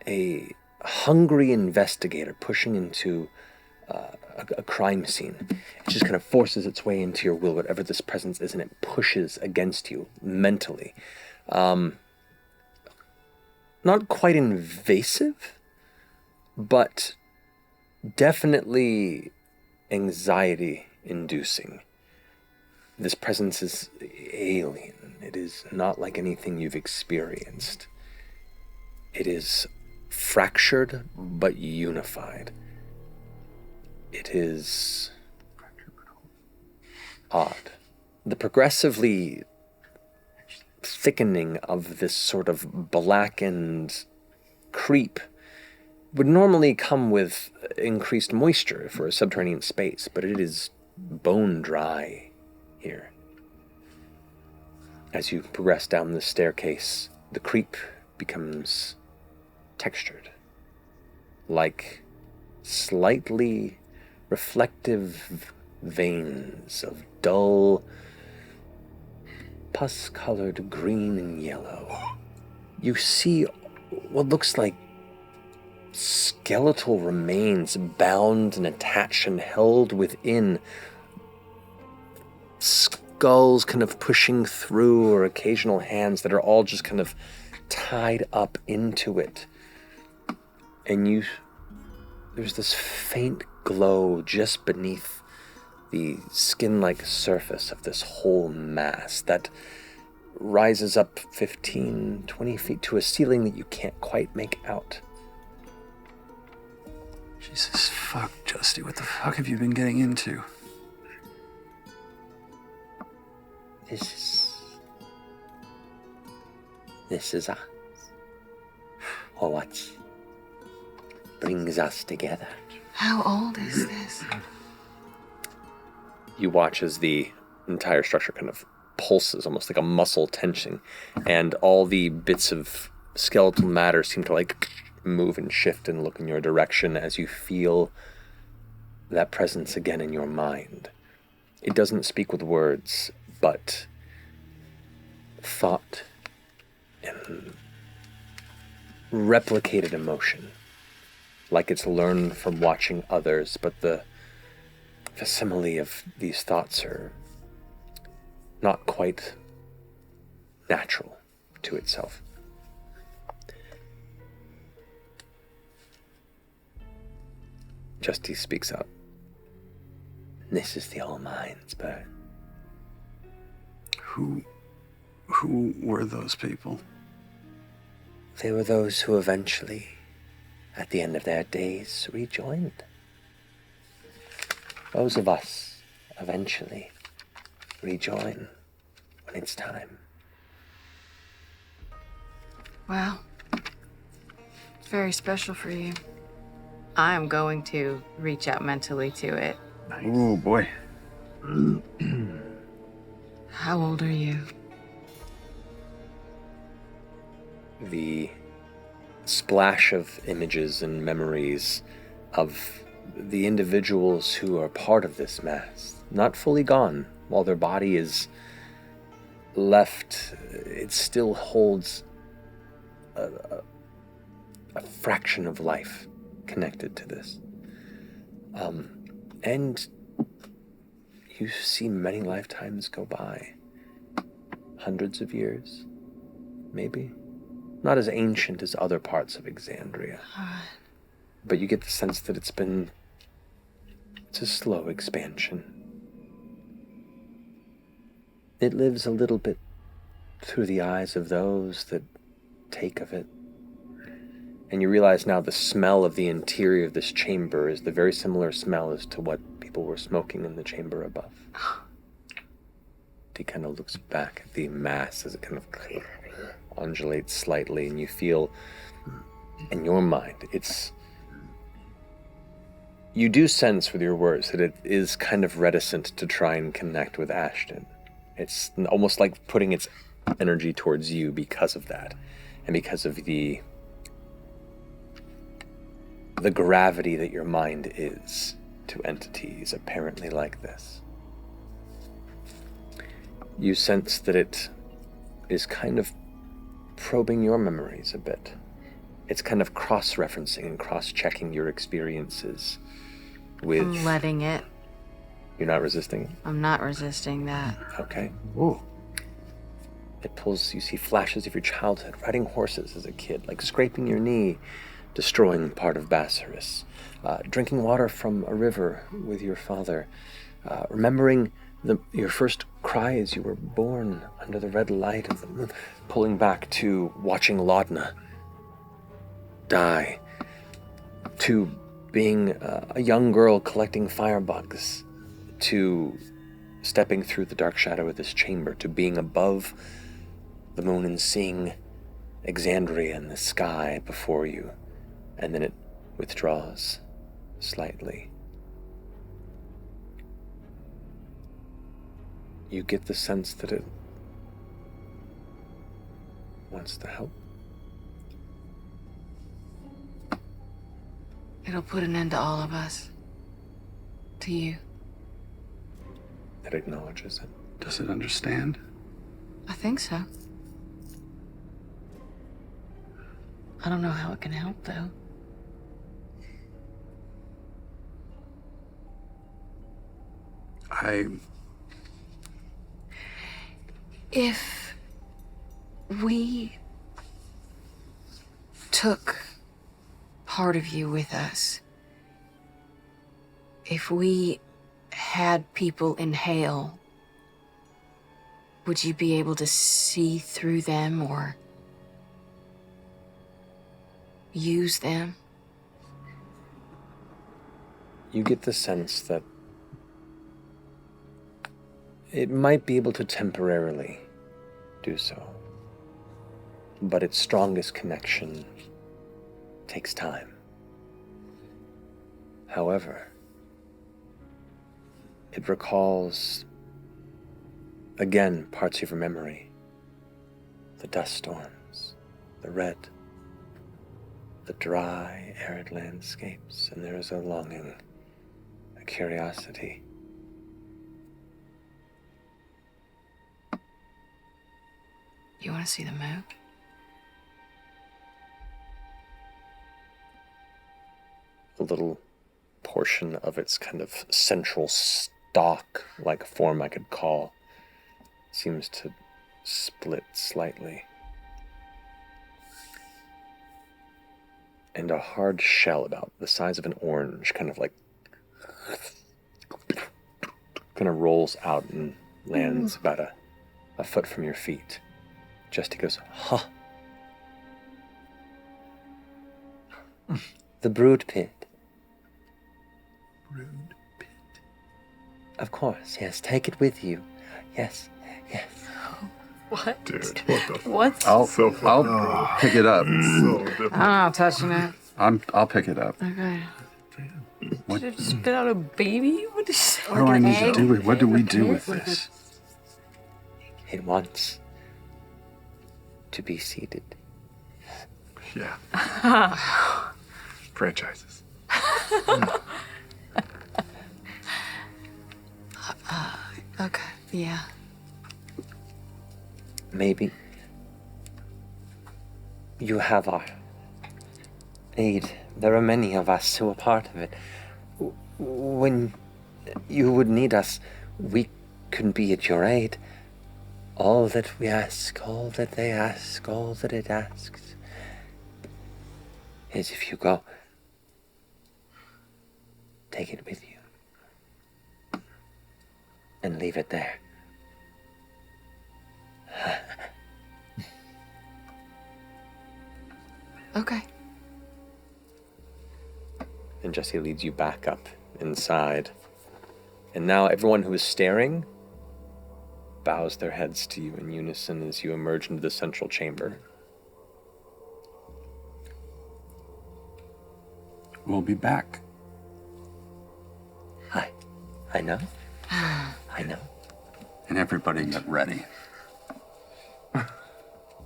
a hungry investigator pushing into a crime scene, it just kind of forces its way into your will, whatever this presence is, and it pushes against you mentally. Not quite invasive, but definitely anxiety-inducing. This presence is alien. It is not like anything you've experienced. It is fractured but unified. It is odd. The progressively thickening of this sort of blackened creep would normally come with increased moisture for a subterranean space, but it is bone dry here. As you progress down the staircase, the creep becomes textured, like slightly reflective veins of dull, pus-colored green and yellow. You see what looks like skeletal remains bound and attached and held within skulls kind of pushing through, or occasional hands that are all just kind of tied up into it. And there's this faint glow just beneath the skin-like surface of this whole mass that rises up 15, 20 feet to a ceiling that you can't quite make out. Jesus fuck, Justy, what the fuck have you been getting into? This is us. Or what brings us together. How old is this? You watch as the entire structure kind of pulses, almost like a muscle tensing, and all the bits of skeletal matter seem to like move and shift and look in your direction as you feel that presence again in your mind. It doesn't speak with words, but thought and replicated emotion, like it's learned from watching others, but the facsimile of these thoughts are not quite natural to itself. Justice speaks up. This is the All Minds bird. Who were those people? They were those who eventually, at the end of their days, rejoined. Those of us eventually rejoin when it's time. Wow. It's very special for you. I'm going to reach out mentally to it. Nice. Ooh, boy. How old are you? The splash of images and memories of the individuals who are part of this mass, not fully gone, while their body is left, it still holds a fraction of life connected to this. And you see many lifetimes go by. Hundreds of years, maybe. Not as ancient as other parts of Exandria. But you get the sense that it's a slow expansion. It lives a little bit through the eyes of those that take of it. And you realize now the smell of the interior of this chamber is the very similar smell as to what people were smoking in the chamber above. He kind of looks back at the mass as it kind of undulates slightly, and you feel in your mind, you do sense with your words that it is kind of reticent to try and connect with Ashton. It's almost like putting its energy towards you because of that, and because of the gravity that your mind is to entities apparently like this. You sense that it is kind of probing your memories a bit. It's kind of cross-referencing and cross-checking your experiences with... I'm letting it. You're not resisting it? I'm not resisting that. Okay. Ooh. It pulls, you see flashes of your childhood, riding horses as a kid, like scraping your knee, destroying part of Bassuras, drinking water from a river with your father, remembering your first cry as you were born under the red light of the moon, pulling back to watching Laudna die, to being a young girl collecting firebugs, to stepping through the dark shadow of this chamber, to being above the moon and seeing Exandria in the sky before you, and then it withdraws slightly. You get the sense that it wants to help. It'll put an end to all of us. To you. It acknowledges it. Does it understand? I think so. I don't know how it can help, though. If we took part of you with us, if we had people inhale, would you be able to see through them or use them? You get the sense that it might be able to temporarily do so, but its strongest connection takes time. However, it recalls again parts of your memory. The dust storms, the red, the dry, arid landscapes, and there is a longing, a curiosity. You want to see the moon? A little portion of its kind of central stalk-like form, I could call, seems to split slightly. And a hard shell about the size of an orange kind of rolls out and lands about a foot from your feet. Justy goes, huh. The brood pit. Brood pit. Of course, yes. Take it with you. Yes, yes. What? Dude, what the What? I'll pick it up. So different. I'm not touching it. I'll pick it up. Okay. What? Did it spit out a baby? What did you say? What do I need to do with? What do we do with this? It wants to be seated. Yeah. Franchises. Okay, yeah. Maybe you have our aid. There are many of us who are part of it. When you would need us, we can be at your aid. All that we ask, all that they ask, all that it asks is if you go, take it with you and leave it there. Okay. And Jesse leads you back up inside. And now everyone who is staring bows their heads to you in unison as you emerge into the central chamber. We'll be back. I know. I know. And everybody get ready.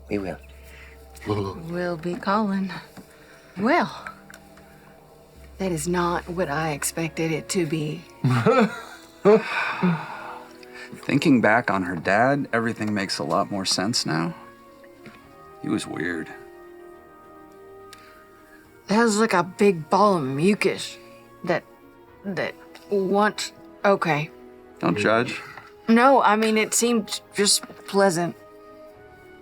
We will. We'll be calling. Well, that is not what I expected it to be. Thinking back on her dad, everything makes a lot more sense now. He was weird. That was like a big ball of mucus that once. Okay. Don't judge. No, I mean, it seemed just pleasant.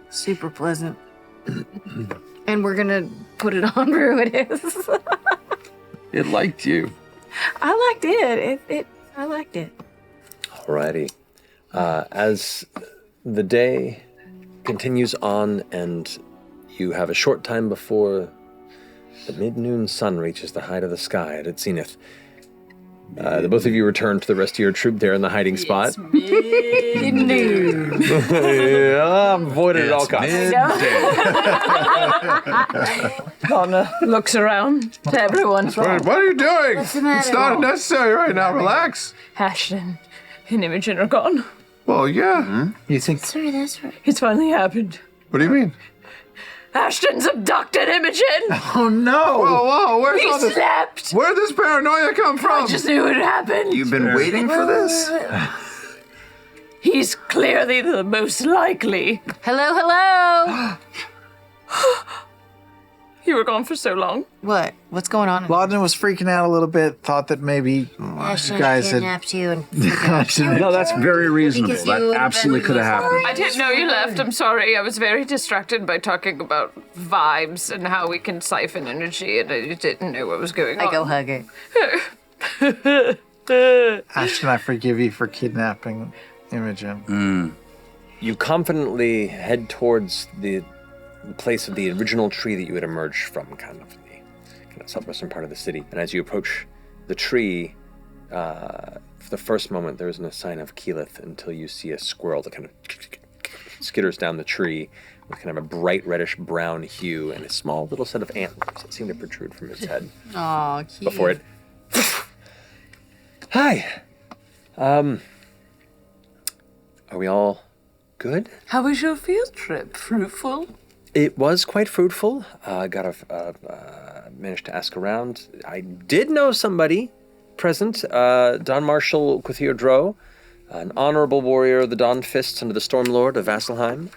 Super pleasant. And we're gonna put it on where it is. It liked you. I liked it. I liked it. Alrighty. As the day continues on and you have a short time before the mid-noon sun reaches the height of the sky at its zenith, the both of you return to the rest of your troop there in the hiding spot. Mid-noon. Yeah, I'm avoided at all costs. Donna looks around to everyone. What are you doing? What's the matter? It's not necessary right now. Relax. Ashton and Imogen are gone. Well, yeah. You think? Sorry, that's right. It's finally happened. What do you mean? Ashton's abducted Imogen. Oh no! Whoa, where's all He this? slept. Where'd this paranoia come from? I just knew it happened. You've been waiting for this? He's clearly the most likely. Hello. You were gone for so long. What? What's going on? Laudna was freaking out a little bit. Thought that maybe Ashton you guys had. kidnapped you and No, that's very reasonable. Because you That would've absolutely been could have happened. I didn't know you left. I'm sorry. I was very distracted by talking about vibes and how we can siphon energy, and I didn't know what was going on. I go hug it. Ashton, I forgive you for kidnapping Imogen. You confidently head towards the place of the original tree that you had emerged from, kind of southwestern part of the city. And as you approach the tree, for the first moment, there isn't a sign of Keyleth until you see a squirrel that kind of skitters down the tree with kind of a bright reddish brown hue and a small little set of antlers that seem to protrude from its head. Aw, cute. Before it. Hi. Are we all good? How was your field trip? Fruitful? It was quite fruitful. Managed to ask around. I did know somebody present, Don Marshal Quithir Dro, an honorable warrior of the Dawn Fists under the Stormlord of Vasselheim.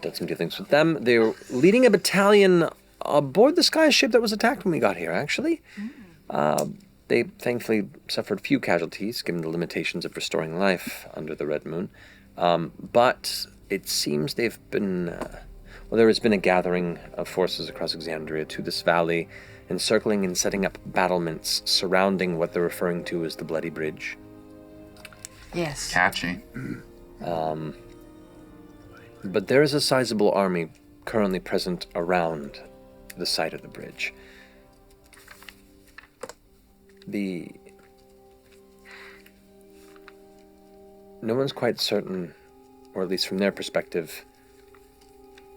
Done some dealings with them. They were leading a battalion aboard the sky ship that was attacked when we got here, actually. They thankfully suffered few casualties, given the limitations of restoring life under the Red Moon. But it seems they've been... there has been a gathering of forces across Exandria to this valley, encircling and setting up battlements surrounding what they're referring to as the Bloody Bridge. Yes. Catchy. But there is a sizable army currently present around the site of the bridge. No one's quite certain, or at least from their perspective,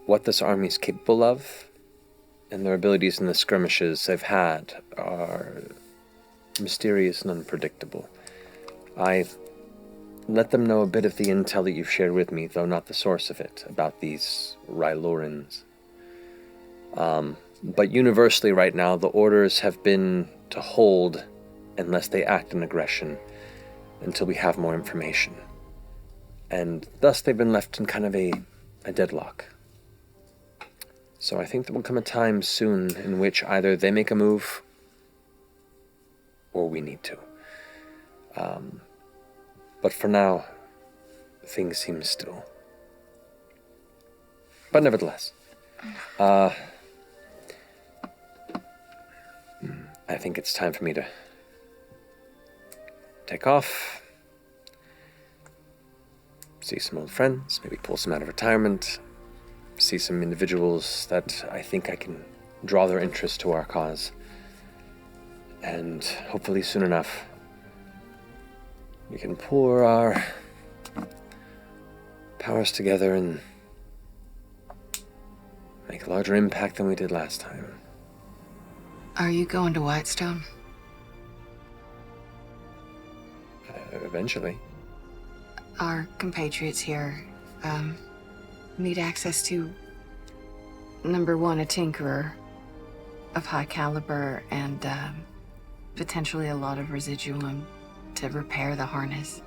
what this army is capable of, and their abilities in the skirmishes they've had are mysterious and unpredictable. I let them know a bit of the intel that you've shared with me, though not the source of it, about these Rylorans. But universally right now, the orders have been to hold unless they act in aggression until we have more information. And thus they've been left in kind of a deadlock. So I think there will come a time soon in which either they make a move or we need to. But for now, things seem still. But nevertheless, I think it's time for me to take off, see some old friends, maybe pull some out of retirement, see some individuals that I think I can draw their interest to our cause. And hopefully soon enough, we can pour our powers together and make a larger impact than we did last time. Are you going to Whitestone? Eventually. Our compatriots here need access to, number one, a tinkerer of high caliber and potentially a lot of residuum to repair the harness.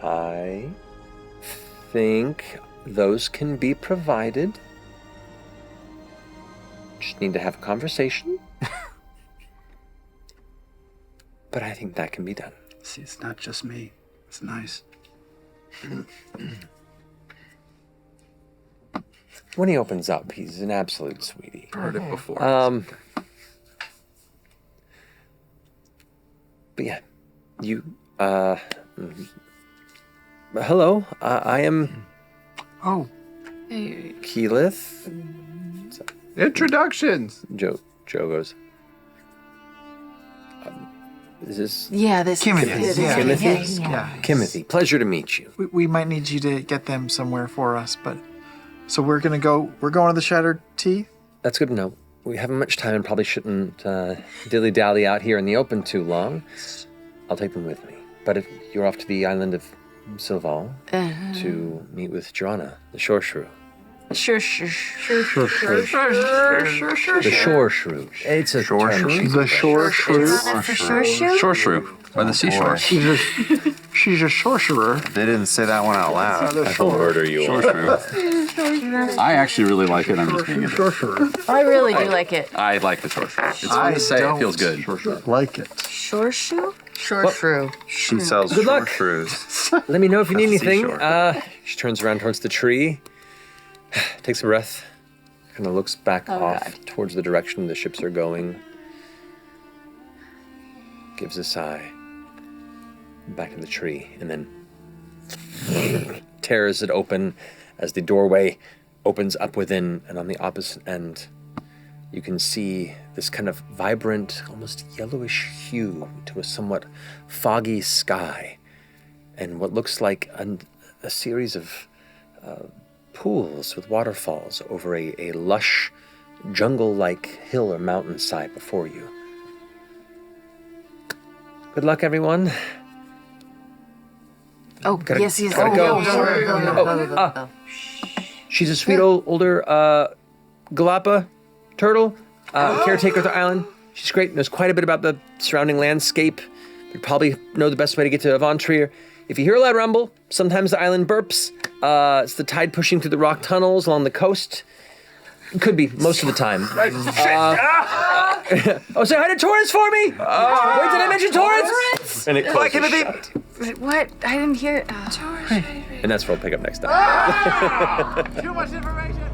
I think those can be provided. Just need to have a conversation. But I think that can be done. See, it's not just me. It's nice. When he opens up, he's an absolute sweetie. Heard it before. But yeah, you, hello, I am... Oh. Keyleth. Introductions! Joe goes, is this... Yeah, this Kimothy. is... Yeah. Kimothy? Yeah. Kimothy, pleasure to meet you. We might need you to get them somewhere for us, but... So we're going to the Shattered Teeth? That's good to know. We haven't much time and probably shouldn't dilly-dally out here in the open too long. I'll take them with me. But if you're off to the island of Silval to meet with Jonah, the shore shrew. The shore shrew. It's a Shore term. shrew? The shore shrew? Shore shrew by the seashore. She's a sorcerer. They didn't say that one out loud. I will murder you. Shore shrew. I actually really like it. I'm just being Sorcerer. I really do like it. I like the shore shrew. It's fun to say. It feels good. Like it. Shore shrew? Shore shrew. She sells Good shore luck. shrews. Let me know if you need That's the anything. seashore. She turns around towards the tree, takes a breath, kind of looks back off towards the direction the ships are going, gives a sigh, back to the tree, and then tears it open as the doorway opens up within, and on the opposite end, you can see this kind of vibrant, almost yellowish hue to a somewhat foggy sky, and what looks like a series of pools with waterfalls over a lush, jungle-like hill or mountainside before you. Good luck, everyone. Oh, yes. Gotta go. She's a sweet older Galapa turtle, caretaker of the island. She's great, knows quite a bit about the surrounding landscape. You probably know the best way to get to Avantrir. If you hear a loud rumble, sometimes the island burps. It's the tide pushing through the rock tunnels along the coast. It could be, most of the time. Oh, say hi to Torrance for me! Wait, did I mention Torrance? And it closes shut. What? I didn't hear it. And that's what we'll pick up next time. Too much information.